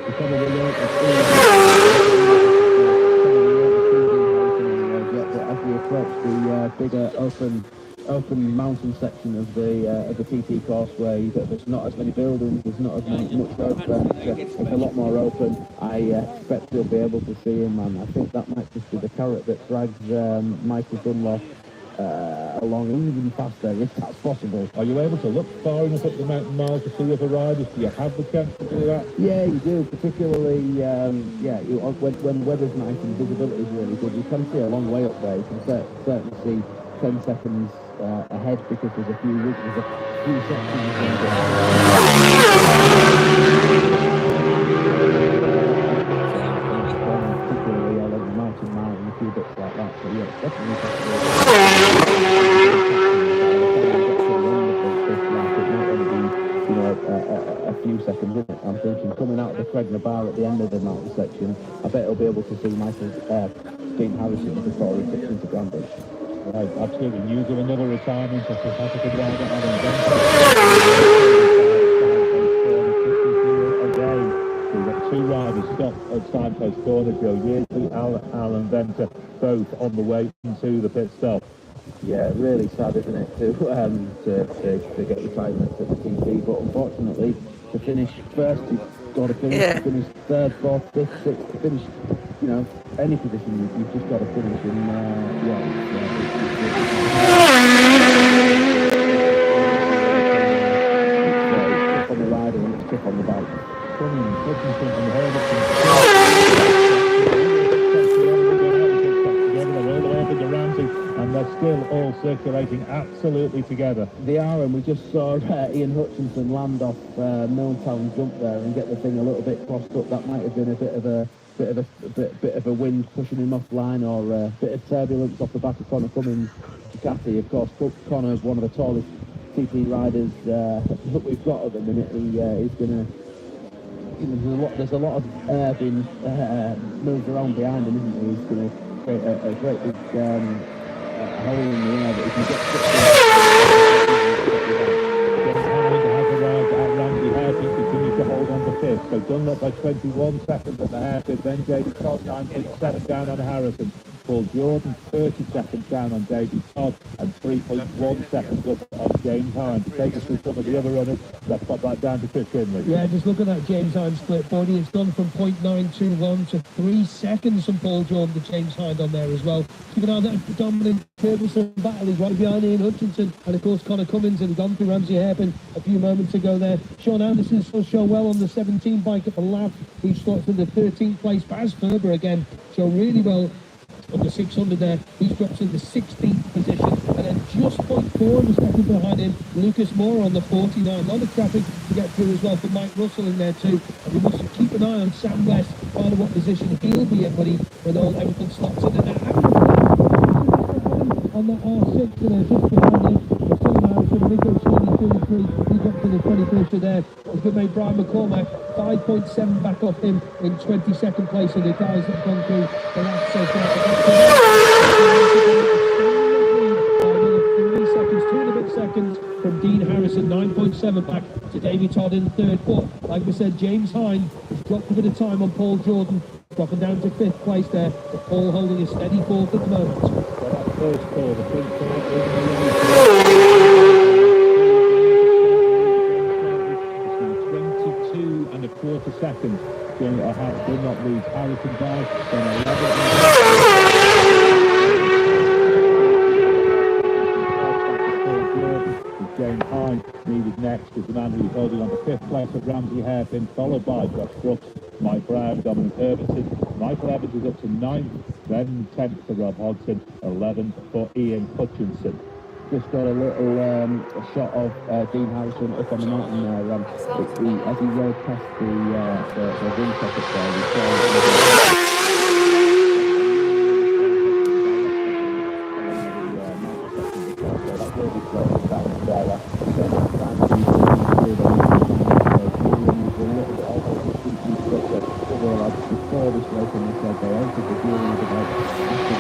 Speaker 3: As we approach the bigger open open mountain section of the TT course where there's not as many buildings, there's not as much road fence, it's a lot more open. I expect we'll be able to see him, and I think that might just be the carrot that drags Michael Dunlop along even faster, if that's possible.
Speaker 1: Are you able to look far enough up the mountain mile to see other riders? Do you have the chance to do that?
Speaker 3: Yeah, you do, particularly when weather's nice and visibility is really good. You can see a long way up there. You can certainly see 10 seconds ahead because there's a few sections. Particularly along the mountain mile and a few bits like that. So yeah, it's definitely possible. A few seconds in it. I'm thinking coming out of the Cregna Bar at the end of the mountain section, I bet he'll be able to see Dean Harrison before he tips into Grandbridge.
Speaker 1: Right, absolutely. News of another retirement of the South African rider, again. So we've got two riders stopped at Signpost Corner, Joe Yeardley, Alan Venter, both on the way into the pit stop.
Speaker 3: Yeah, really sad, isn't it, to get retirement at the TT, but unfortunately, to finish first, you've got to finish, to finish third, fourth, fifth, sixth, to finish, any position, you've just got to finish, and it's tough on the rider and it's tough on the bike.
Speaker 1: And they're still all circulating absolutely together.
Speaker 3: They are, and we just saw Ian Hutchinson land off Milltown jump there and get the thing a little bit crossed up. That might have been a bit of a wind pushing him offline, or a bit of turbulence off the back of Connor Cummins. Ducati, of course, Connor's one of the tallest TT riders that we've got at the minute. He's going to. There's a lot of air being moved around behind him, isn't he? He's going to create a great big hole in the air that he can get.
Speaker 1: Continues to hold on to fifth. So Dunlop by 21 seconds at the hairpin. Then David Todd 9.7 down on Harrison. Paul Jordan 30 seconds down on David Todd and 3.1 seconds up on James Hine. To take us through some of the other runners, let's pop that down to Chris Kinley.
Speaker 4: Yeah, just look at that James Hine split body. It's gone from 0.921 to 3 seconds from Paul Jordan to James Hine on there as well. Keep an eye on that dominant Ferguson battle. He's right behind Ian Hutchinson and of course Connor Cummins, and gone through Ramsey Hairpin a few moments ago there. Sean Anderson still show well on the 17 bike at the lap. He starts in the 13th place. Baz Ferber again show really well on the 600 there. He drops in the 16th position, and then just 0.4 of a second behind him, Lucas Moore on the 49. A lot of traffic to get through as well for Mike Russell in there too. And we must keep an eye on Sam West, find out what position he'll be in when everything stops in there. On that R6 there, just behind him, Stephen Harrison, Nico Sweeney 33, he dropped to the 21st there. His good mate Brian McCormack, 5.7 back off him in 22nd place, and the guys that have gone through the last so far. 3 seconds, 2.5 seconds from Dean Harrison, 9.7 back to David Todd in third. But like we said, James Hine has dropped a bit of time on Paul Jordan, dropping down to 5th place there, but Paul holding a steady 4th at the moment.
Speaker 1: First call, the big call, 22.25 seconds. Dunlop leads Harrison by, then 11. James Hine needed next is the man who's holding on to 5th place at Ramsey Hairpin, followed by Josh Brooks, Mike Brown, Dominic Herbertson. Michael Evans is up to 9th, then 10th for Rob Hodgson, 11th for Ian Hutchinson.
Speaker 3: Just got a little a shot of Dean Harrison up on the mountain there. As he rode past the wing top up there, we saw before this race, and they said they entered the gearing about after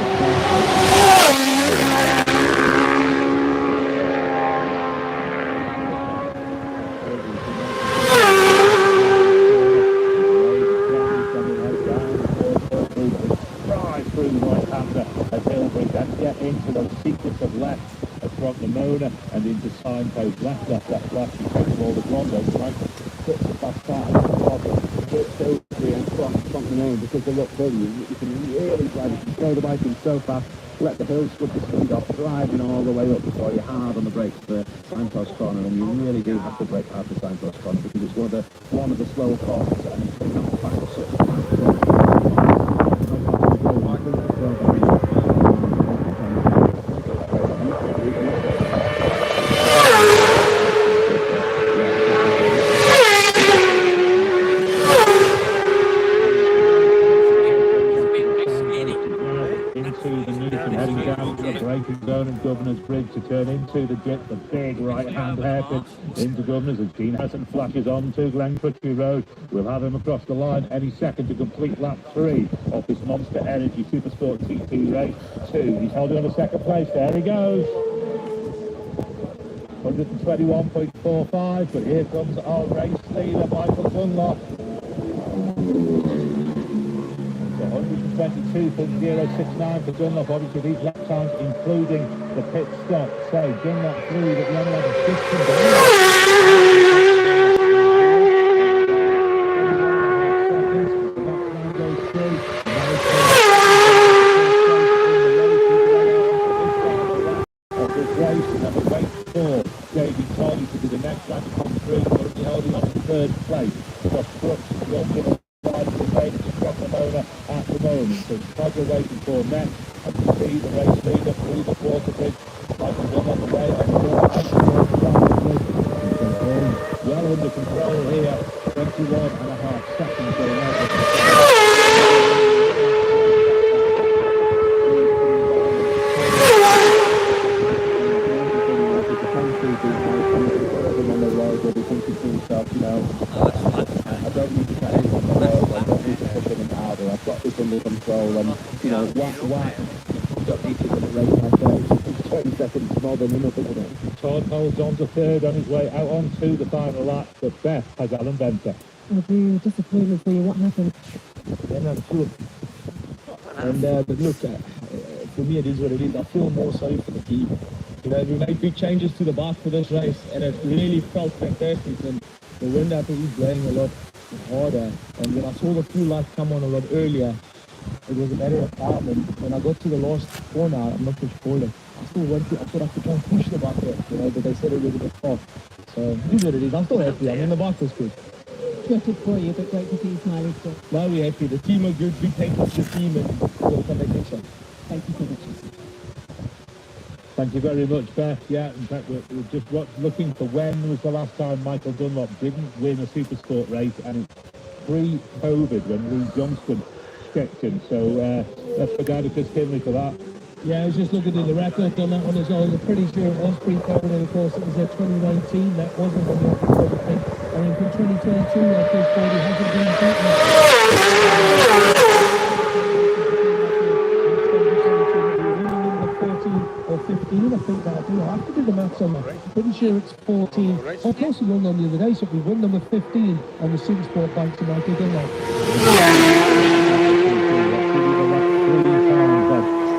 Speaker 1: Pomona and into signpost left. He takes all the Rondo, right? Puts it back side, it's so free and from the name because they look good. You can really drive it, throw the bike in so fast, let the hill scrub the speed off, driving all the way up before you're hard on the brakes for signpost corner, and you really do have to brake hard for signpost corner because it's one of the slower corners, and you can have to back up such into the Newton, heading down to the braking zone of Governor's Bridge to turn into the dip, the big right-hand hairpin into Governor's as Dean Harrison flashes on to Glen Crutchley Road. We'll have him across the line any second to complete lap 3 of this Monster Energy Supersport TT race 2. He's holding on to second place. There he goes. 121.45, but here comes our race leader, Michael Dunlop. 122.069 for Dunlop, obviously these lap times including the pit stop. So Dunlop through, but the only one is 15 Davey Tolley to be the next lap to come through, currently holding on to third place. Josh Brooks will give a ride to the race from Pomona at the moment. So Tiger waiting for next. And you see the race leader through the water bridge. Michael Dunlop away and well under control here. 21.5 seconds going out. I don't need to get anything on the road, I don't need to push anything harder, I've got this under control, and, whack, you don't need to win a race like that, it's 20 seconds more than enough, isn't it? Todd holds on to third on his way out onto the final lap, but Beth has Alan Venter.
Speaker 5: Disappointment for you, what happened?
Speaker 6: Yeah, no, true. And but look, for me it is what it is. I feel more sorry for the team. We made big changes to the bike for this race, and it really felt fantastic. And the wind up is blowing a lot harder. And when I saw the fuel light come on a lot earlier, it was a matter of time. And when I got to the last corner, I'm not push forward. I still wanted to, I thought I could try and push the bike there, but they said it was a bit far. So it is what it is. I'm still happy. I mean, the bike was good.
Speaker 5: Gutted for you, but great to see you smiling still.
Speaker 6: Now we're happy. The team are good. Big thank you to the team, and we'll come back next time.
Speaker 5: Thank you so much.
Speaker 1: Thank you very much, Beth. Yeah, in fact, we're just looking for when was the last time Michael Dunlop didn't win a Supersport race, and it's pre-COVID when Lee Johnston checked him. So let's go down to Chris Kinley for that.
Speaker 4: Yeah, I was just looking at the record on that one as well. I'm pretty sure it was pre-COVID, and of course it was 2019. That wasn't on the October thing. I mean, from 2022, that Chris Body hasn't been beaten. Or 15, I think that'll do. I have to do the maths on that. I'm pretty sure it's 14. Of course, he won on the other day, so we won number 15 on the Supersport bike to Michael Dunlop.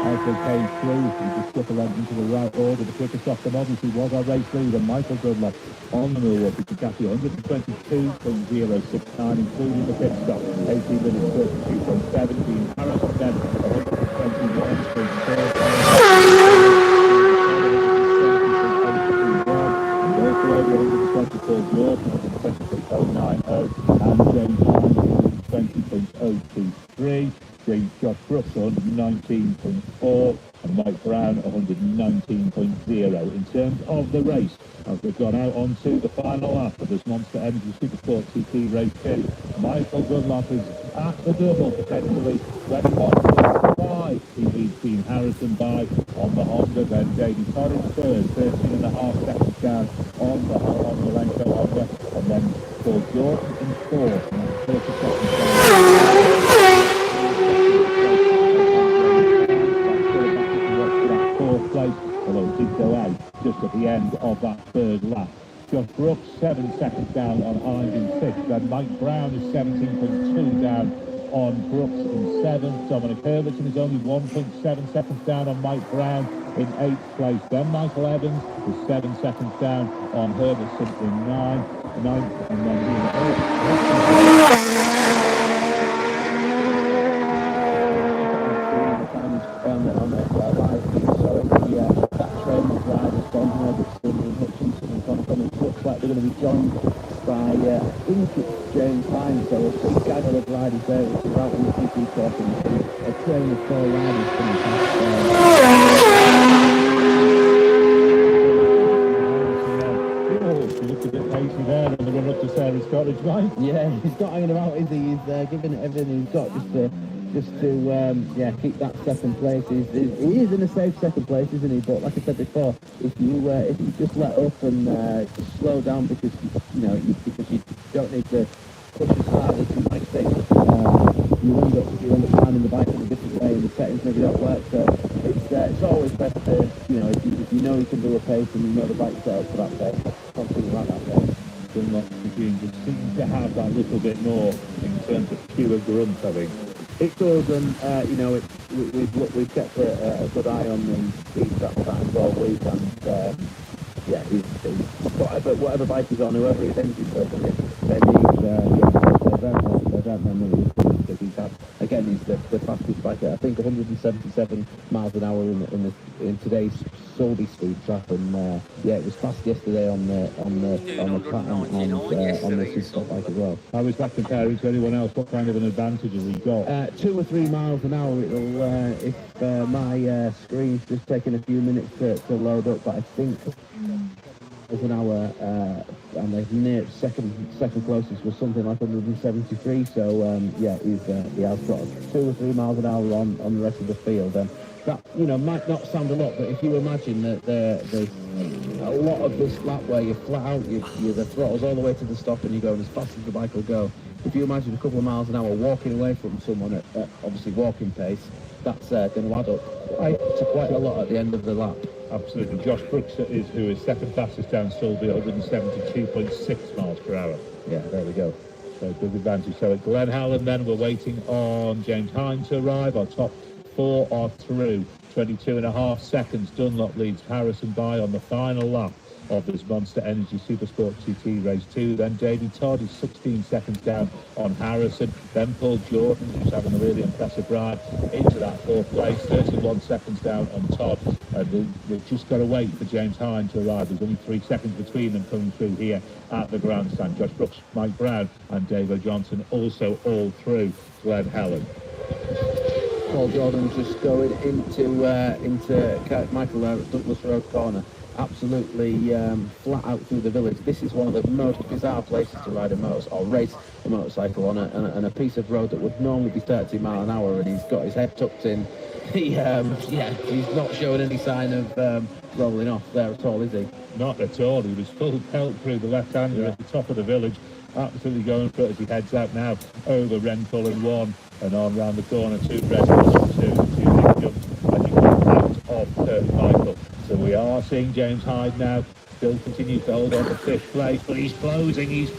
Speaker 1: As they came through, he just skipped a length into the right order. The quickest off them obviously was our race leader, Michael Dunlop, on the Milwaukee Ducati, 122.069, including the pit stop, 18 minutes 32.17. Harrison then 120.090, James Josh Brooks 119.4 and Mike Brown 119.0. In terms of the race, as we've gone out onto the final lap of this Monster Energy Supersport TT Race 2, Michael Dunlop is at the double potentially, 21.5. He leads Dean Harrison by on the Honda, then Davey Todd in third, 13.5 seconds down on the Lenko Honda, and then Paul Jordan in fourth, and that's 30 seconds down. Place, although it did go out just at the end of that third lap. Josh Brooks 7 seconds down on Hines in sixth, then Mike Brown is 17.2 down on Brooks in 7th. Dominic Herbertson is only 1.7 seconds down on Mike Brown in 8th place. Then Michael Evans is 7 seconds down on Herbertson in 9th, and then
Speaker 3: that train of riders, Don Herbertson and Hutchinson and Conklin, it looks like they're going to be joined by, I think it's James Hines, so a big gaggle of riders there, which is out in the CP course, and a train of 4 riders coming
Speaker 1: looked a bit pacey there on the run up to Sarah's Cottage, right?
Speaker 3: Yeah, he's not hanging about, is he? He's giving it everything he's got just to keep that second place. He is in a safe second place, isn't he? But like I said before, if you just let up and just slow down because you don't need to push as hard as you might think, you end up finding the bike in a different way and the settings maybe don't work. So it's always best to if you know you can do a pace and you know the bike's set up for that pace, something like that pace.
Speaker 1: Dunlop machine just seems to have that little bit more in terms of pure grunt, I think.
Speaker 3: It does, and we've kept a good eye on the speed trap times all week, and he's whatever bike he's on, whoever he's engine with, he's had. Again, he's the fastest bike. I think 177 miles an hour in today's Solby speed trap, and it was fast yesterday on the Platinum and on the Supersport bike as well.
Speaker 1: How is that comparing to anyone else? What kind of an advantage has he got?
Speaker 3: 2 or 3 miles an hour. It'll if my screen's just taking a few minutes to load up, but I think an hour, and the near second closest was something like 173. So he has got 2 or 3 miles an hour on the rest of the field. That might not sound a lot, but if you imagine that there's a lot of this lap where you're flat out, the throttle's all the way to the stop and you're going as fast as the bike will go. If you imagine a couple of miles an hour walking away from someone at obviously walking pace, that's going to add up quite a lot at the end of the lap.
Speaker 1: Absolutely. Josh Brooks who is second fastest down Sulby, 172.6 miles per hour.
Speaker 3: Yeah, there we go.
Speaker 1: So big advantage. So at Glen Helen then we're waiting on James Hine to arrive. Our top 4 are through. 22.5 seconds. Dunlop leads Harrison by on the final lap of this Monster Energy Supersport TT Race 2. Then Davey Todd is 16 seconds down on Harrison. Then Paul Jordan, who's having a really impressive ride, into that 4th place, 31 seconds down on Todd. And we've just got to wait for James Hine to arrive. There's only 3 seconds between them coming through here at the grandstand. Josh Brooks, Mike Brown and Davo Johnson also all through Glen Helen.
Speaker 3: Paul Jordan's just going into Michael there at Douglas Road corner. Absolutely flat out through the village. This is one of the most bizarre places to ride race a motorcycle on, and a piece of road that would normally be 30 mile an hour, and he's got his head tucked in. He's not showing any sign of rolling off there at all, is he?
Speaker 1: Not at all. He was full pelt through the left-hander at the top of the village, absolutely going for it as he heads out now over Rencullen 1 and on round the corner to Redmond 2 big jumps as he comes out of Kirk Michael. So we are seeing James Hyde now still continues to hold on to 5th place, but he's closing. It's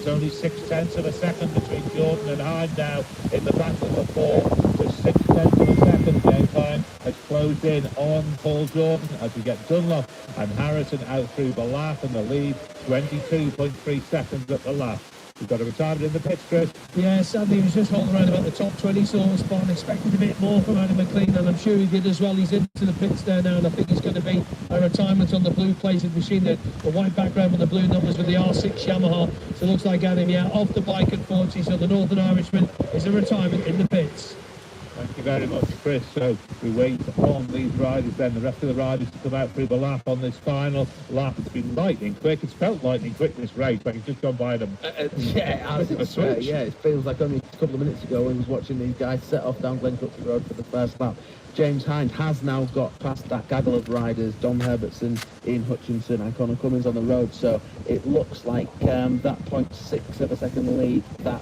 Speaker 1: only 0.6 of a second between Jordan and Hyde now in the back of the 4. Just 0.6 of a second. James Hyde has closed in on Paul Jordan as we get Dunlop and Harrison out through the lap, and the lead 22.3 seconds at the lap. We've got a retirement in the pits, Chris.
Speaker 4: Yeah, sadly he was just holding around about the top 20 sort of spot and expected a bit more from Adam McLean, and I'm sure he did as well. He's into the pits there now, and I think it's going to be a retirement on the blue plated machine, the white background with the blue numbers with the R6 Yamaha. So it looks like Adam, off the bike at 40, so the Northern Irishman is a retirement in the pits.
Speaker 1: Thank you very much, Chris. So we wait on these riders then, the rest of the riders to come out through the lap on this final lap. It's been lightning quick. It's felt lightning quick, this race, but it's just gone by them.
Speaker 3: It feels like only a couple of minutes ago when we was watching these guys set off down Glencrookston Road for the first lap. James Hind has now got past that gaggle of riders, Dom Herbertson, Ian Hutchinson and Conor Cummins on the road, so it looks like that 0.6 of a second lead, the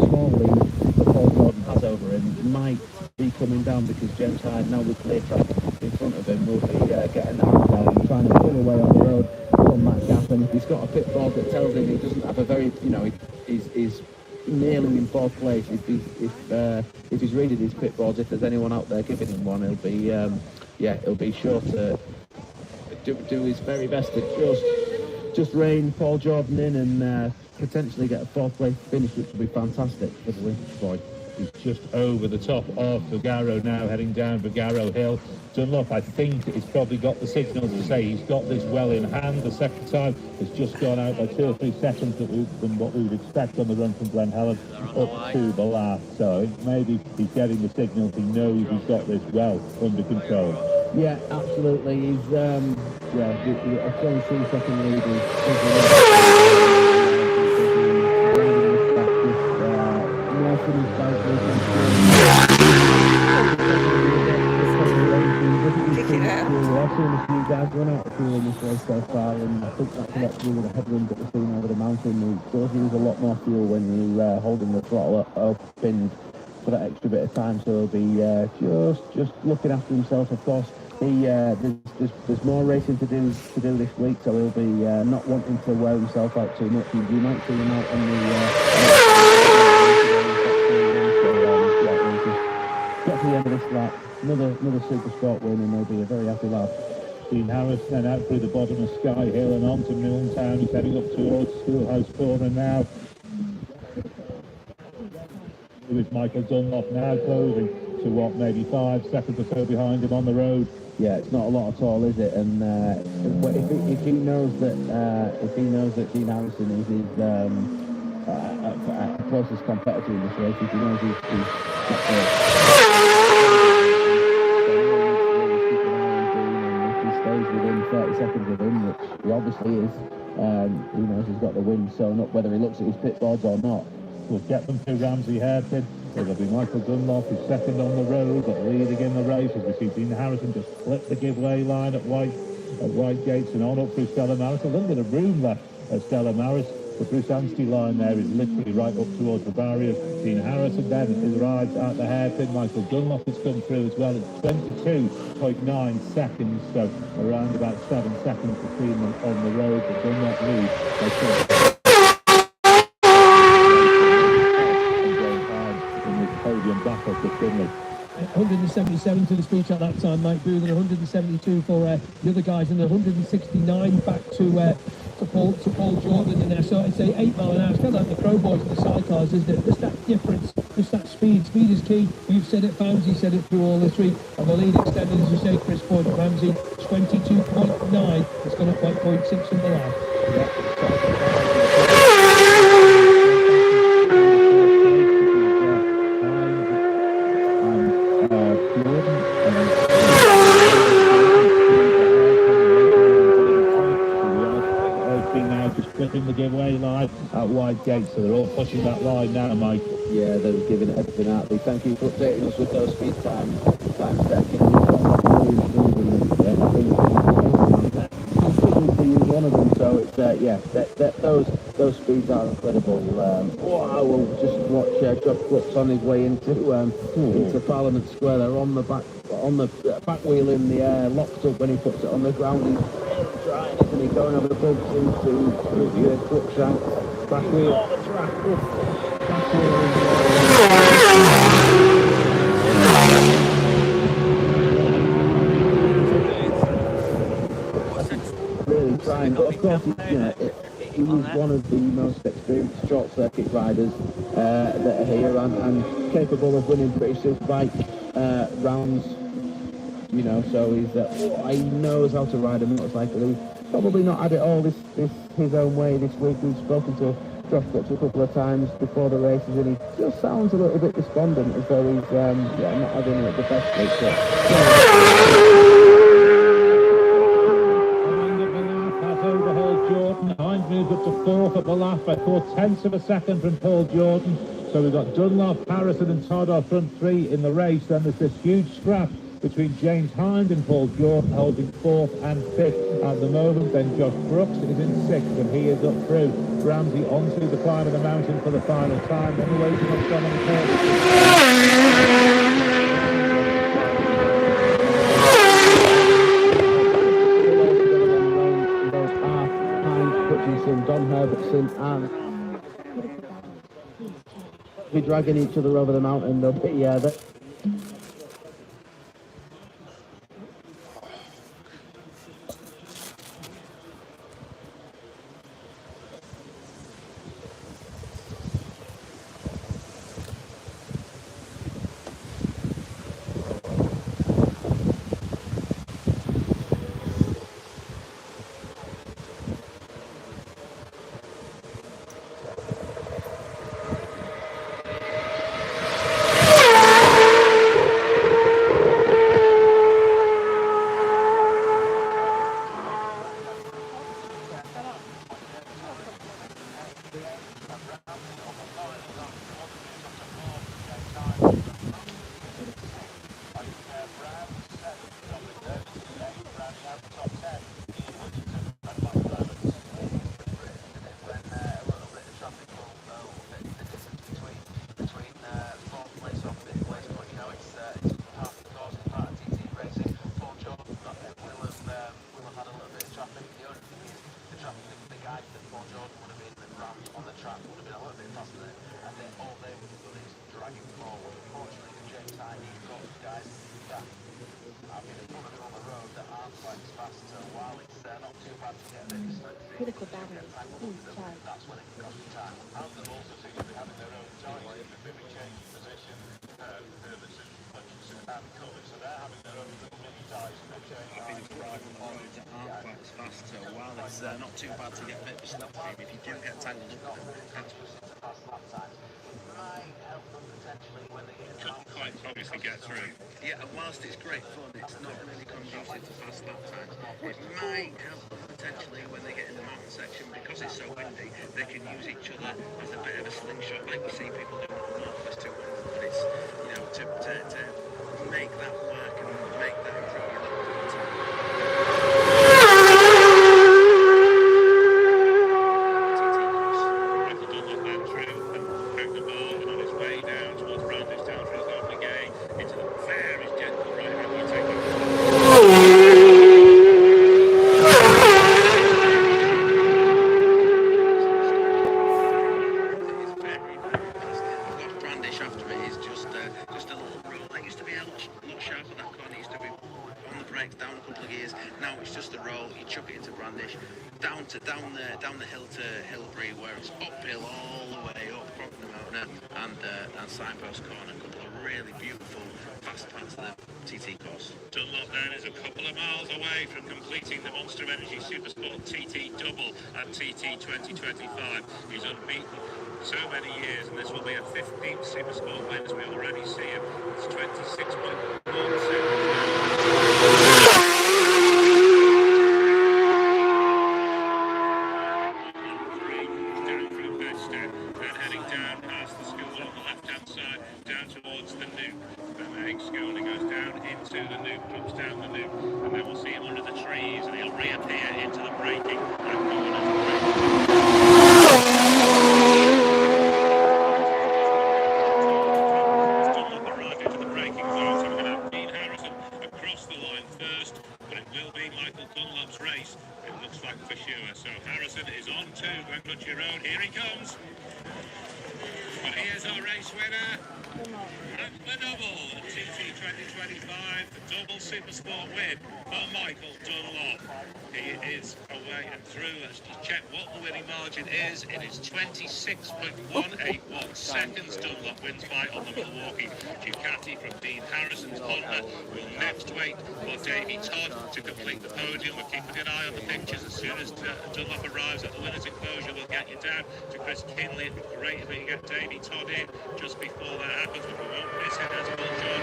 Speaker 3: small lead that Paul Jordan has over him might be coming down, because James Hind, now with clear track in front of him, will be getting that down and trying to pull away on the road from that gap. And if he's got a pit board that tells him he doesn't have a very, you know, he's nailing in fourth place. If he's reading his pit boards, if there's anyone out there giving him one, he'll be sure to do his very best to just rein Paul Jordan in and potentially get a fourth place finish, which would be fantastic for the Lincoln boy.
Speaker 1: He's just over the top of Vigaro now, heading down Vigaro Hill. Dunlop, I think, has probably got the signal to say he's got this well in hand. The second time has just gone out by 2 or 3 seconds than what we would expect on the run from Glen Helen up to the last. So maybe he's getting the signals. He knows he's got this well under control.
Speaker 3: Yeah, absolutely. He's a 23-second lead is I've seen a few guys run out of fuel in this race so far, and I think that's a lot to do with the headwind that we're seeing over the mountain. It does use a lot more fuel when you're holding the throttle open for that extra bit of time, so he'll be just looking after himself. Of course, there's more racing to do this week, so he'll be not wanting to wear himself out too much. You might see him out on get to the end of this lap. Another Supersport win, and he'll be a very happy lad.
Speaker 1: Dean Harris then out through the bottom of Sky Hill and on to Milltown. He's heading up towards Schoolhouse Corner now. With Michael Dunlop now closing to what, maybe 5 seconds or so behind him on the road.
Speaker 3: Yeah, it's not a lot at all, is it? And if he knows that Dean Harrison is his closest competitor in this race, if he knows he's within 30 seconds of him, which he obviously is, he knows he's got the win sewn up, whether he looks at his pit boards or not.
Speaker 1: Will get them to Ramsey Hairpin. It'll be Michael Dunlop, who's second on the road, but leading in the race as we see Dean Harrison just split the giveaway line at White Gates and on up through Stella Maris. A little bit of room left at Stella Maris. The Bruce Anstey line there is literally right up towards the barriers. Dean Harrison then arrives at the hairpin. Michael Dunlop has come through as well at 22.9 seconds, so around about 7 seconds between them on the road. But Dunlop leads. Podium battle for Finley.
Speaker 4: 177 to the speech at that time, Mike Booth, and 172 for the other guys, and 169 back to Paul Jordan in there. So I'd say 8 mile an hour. It's kind of like the Pro Boys and the sidecars, isn't it? Just that difference, just that speed. Speed is key. You've said it, Fauzi said it through all this week. And the lead extended, as you say, Chris Ford at Ramsey, 22.9. It's gone up by 0.6 from the last.
Speaker 1: Splitting the giveaway line at White Gates, so they're all pushing that line now, Mike.
Speaker 3: Yeah, they're giving it everything out. Thank you for updating us with those speed times. One of them, so it's those speeds are incredible. We'll just watch Josh Brooks on his way into Parliament Square. They're on the back wheel in the air, locked up when he puts it on the ground. He's trying, isn't he? Going over the bumps into Crookshanks. Back wheel on the track. Back really trying, but of course, he was one of the most experienced short circuit riders that are here and capable of winning British Superbike rounds. So he knows how to ride a motorcycle. He's probably not had it all his own way this week. We've spoken to Josh Brooks a couple of times before the races, and he just sounds a little bit despondent, as though he's not having it the best week.
Speaker 1: Has overhauled Jordan. Hind moved up to 4th at the lap by 4/10 of a second from Paul Jordan. So we've got Dunlop, Harrison and Todd our front 3 in the race. Then there's this huge scrap between James Hind and Paul Jordan, holding 4th and 5th at the moment. Then Josh Brooks is in 6th, and he is up through. Ramsey onto the climb of the mountain for the final time. Then we're waiting on Dominic
Speaker 3: Ryan Hutchinson, Don Herbertson, and be dragging each other over the mountain. They'll be,
Speaker 7: Critical battery. Please charge.
Speaker 2: Aren't quite as fast, so while it's not too bad to get a bit of a snap speed, if you do get tangled up with them, that's couldn't quite obviously get through. Yeah, and whilst it's great fun, it's not really conducive to fast lap times. It might help potentially when they get in the mountain section, because it's so windy, they can use each other as a bit of a slingshot, like we see people doing at the Northwest 200. But it's, you know, to make that work and make that improve your lap time. Down the hill to Hillbury, where it's uphill all the way up from the mountain, and Signpost Corner, a couple of really beautiful fast parts of the TT course.
Speaker 8: Dunlop then is a couple of miles away from completing the Monster Energy Supersport TT Double at TT 2025. He's unbeaten so many years, and this will be a 15th Supersport win, as we already see him. It's 26.1 seconds. Supersport win for Michael Dunlop. He is away and through. Let's just check what the winning margin is. It is 26.181 seconds. Dunlop wins by on the Milwaukee Ducati from Dean Harrison's Honda. We'll next wait for Davey Todd to complete the podium. We're keeping an eye on the pictures. As soon as Dunlop arrives at the winner's enclosure, we'll get you down to Chris Kinley. It'd be great if we can get Davey Todd in just before that happens, but we won't miss it as Paul John.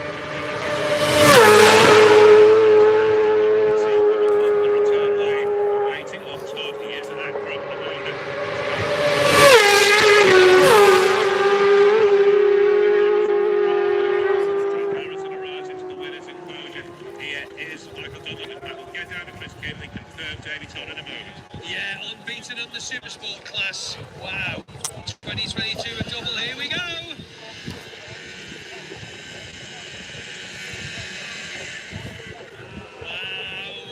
Speaker 8: Supersport class. Wow. 2022 a double. Here we go. Wow.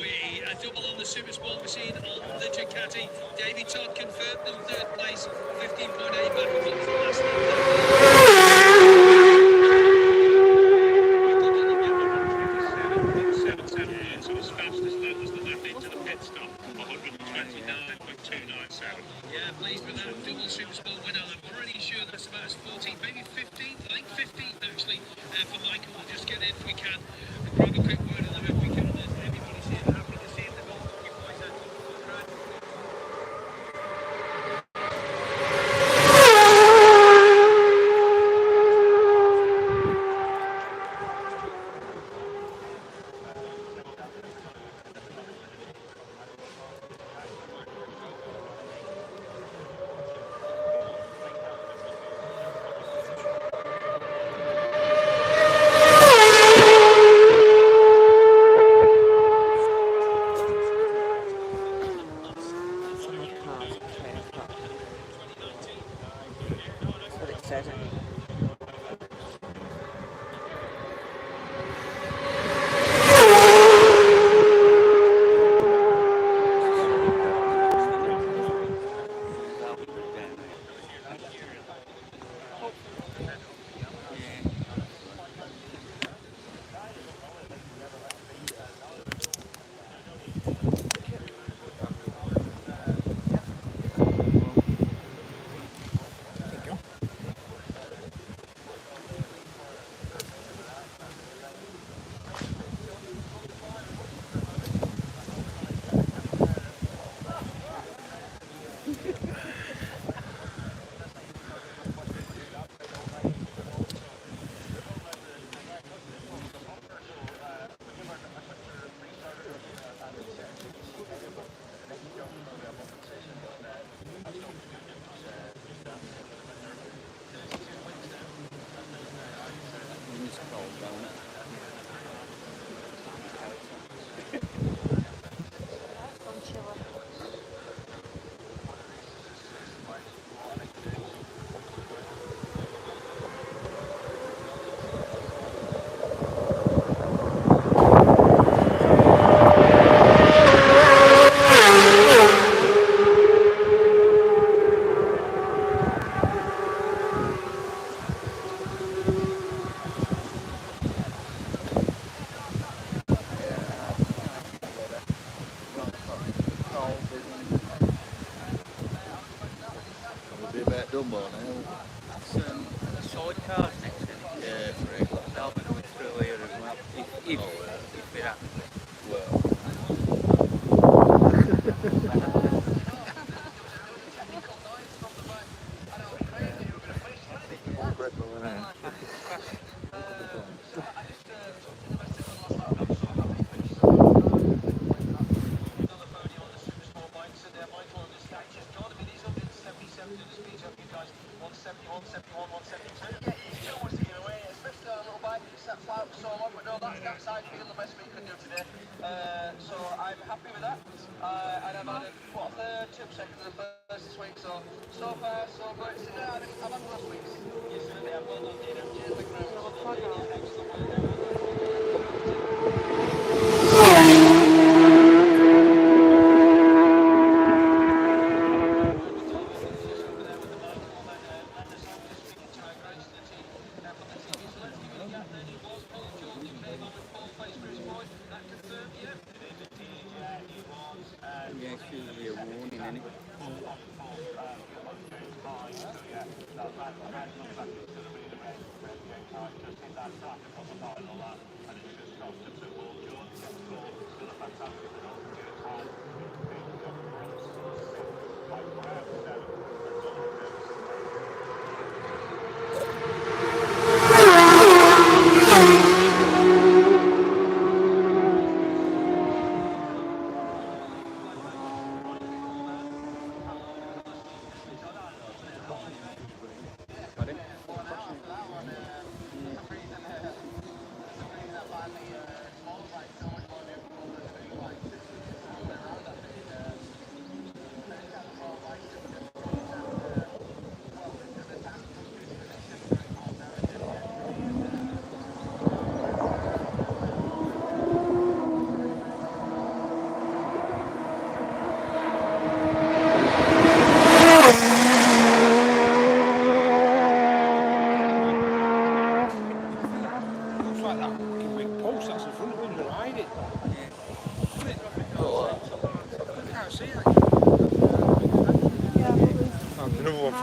Speaker 8: A double on the Supersport.
Speaker 9: Supersport machine on the Ducati. Davey Todd confirmed in third place, 15.8 back of what was the last
Speaker 8: So his fastest lap was the lap into the pit stop, 129.297.
Speaker 9: Yeah, pleased with that double Supersport winner. I'm pretty sure that's about his 14th, maybe 15th, late 15th actually, for Michael. We'll just get in if we can. Grab a quick word of them if we can. Everybody's here, happy to see him. They've all got your boys out on the front row.
Speaker 10: That's what it says.
Speaker 11: Be about Dumbo now.
Speaker 10: Some sidecars next to it.
Speaker 11: Yeah, three.
Speaker 10: They'll be going through here as well. If it happens.
Speaker 9: So I'm happy with that. And I've had a third, 2 seconds of the first this week. So far, so good. I've had those weeks. Yes, yeah, well done, Dina. Cheers, thank you very much.
Speaker 10: Yeah, it's usually a warning, isn't it?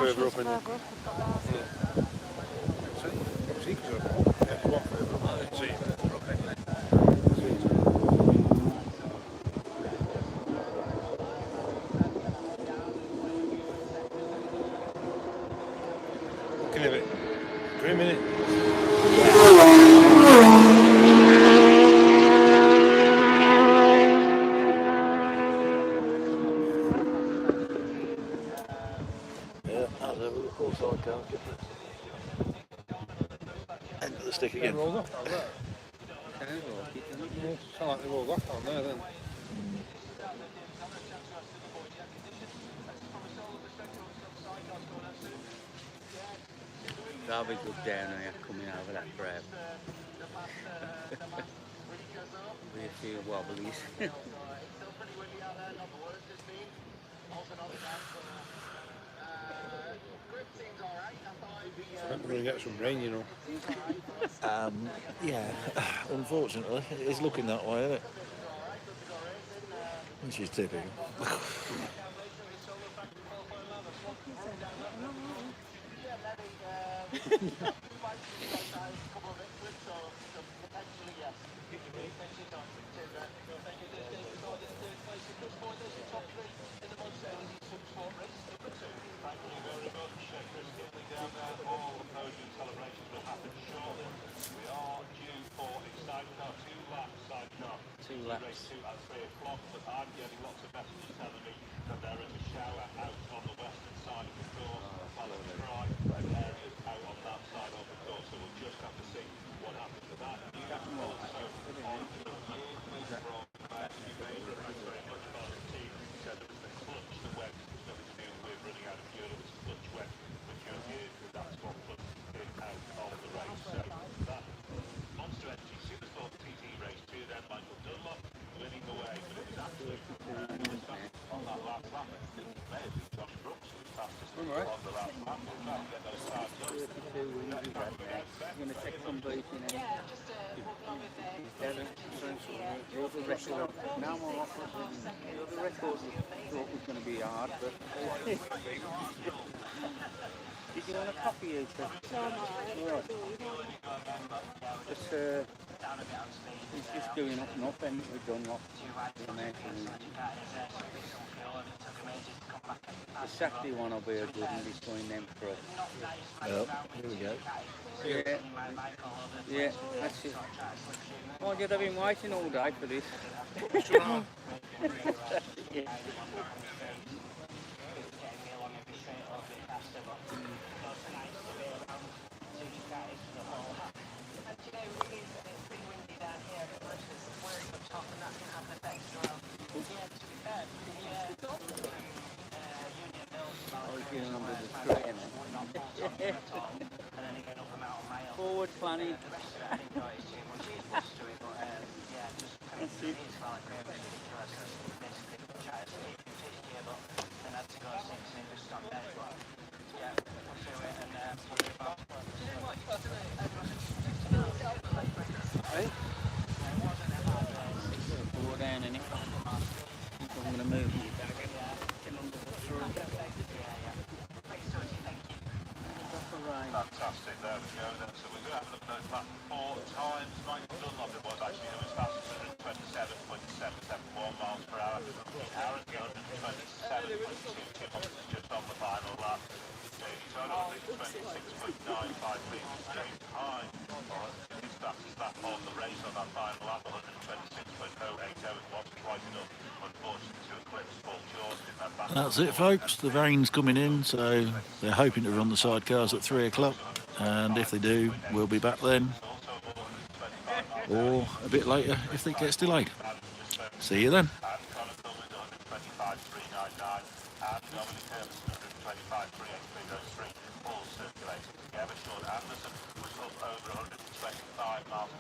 Speaker 12: further up, isn't it?
Speaker 7: further up, we've got that.
Speaker 12: Looking a bit grim, innit?
Speaker 11: Yeah, as ever, of course I can't get the end of the stick again.
Speaker 12: Rolled off down there. It's not like they rolled off down there then.
Speaker 10: That'll be good down here coming over that crowd. With a few wobblies.
Speaker 12: We're going to get some rain, you know.
Speaker 11: Yeah, unfortunately, it is looking that way, isn't it? Which is typical.
Speaker 10: Two laps. Going to take some beating in. The record. Now more often. The record was thought was going to be hard, but. Did you want a coffee, you two?
Speaker 7: No, I'm alright.
Speaker 10: Just, it's just doing up and up, and we've done what? The Saturday one will be a good one between them three.
Speaker 11: Well, here we go.
Speaker 10: Yeah, that's it. Oh, you'd have been waiting all day for this. Yeah. Forward planning. Forward down in it. I'm going to move you.
Speaker 8: Fantastic, there we go then. So we're going to have a look at those back 4 times. Michael Dunlop it was actually, it was fastest 127.771 miles per hour. Aaron 127.2, Tim Hopkins just on the final lap. Davey Todd 126.95 meters. James Hine his fastest lap on the race on that final lap, 126.080. It wasn't quite enough, unfortunately, to eclipse Paul Jordan in that back.
Speaker 11: That's it, folks. The rain's coming in, so they're hoping to run the sidecars at 3 o'clock. And if they do, we'll be back then. Or a bit later if it gets delayed. See you then.
Speaker 8: All circulating together. Sean Anderson was up over 125 miles an hour.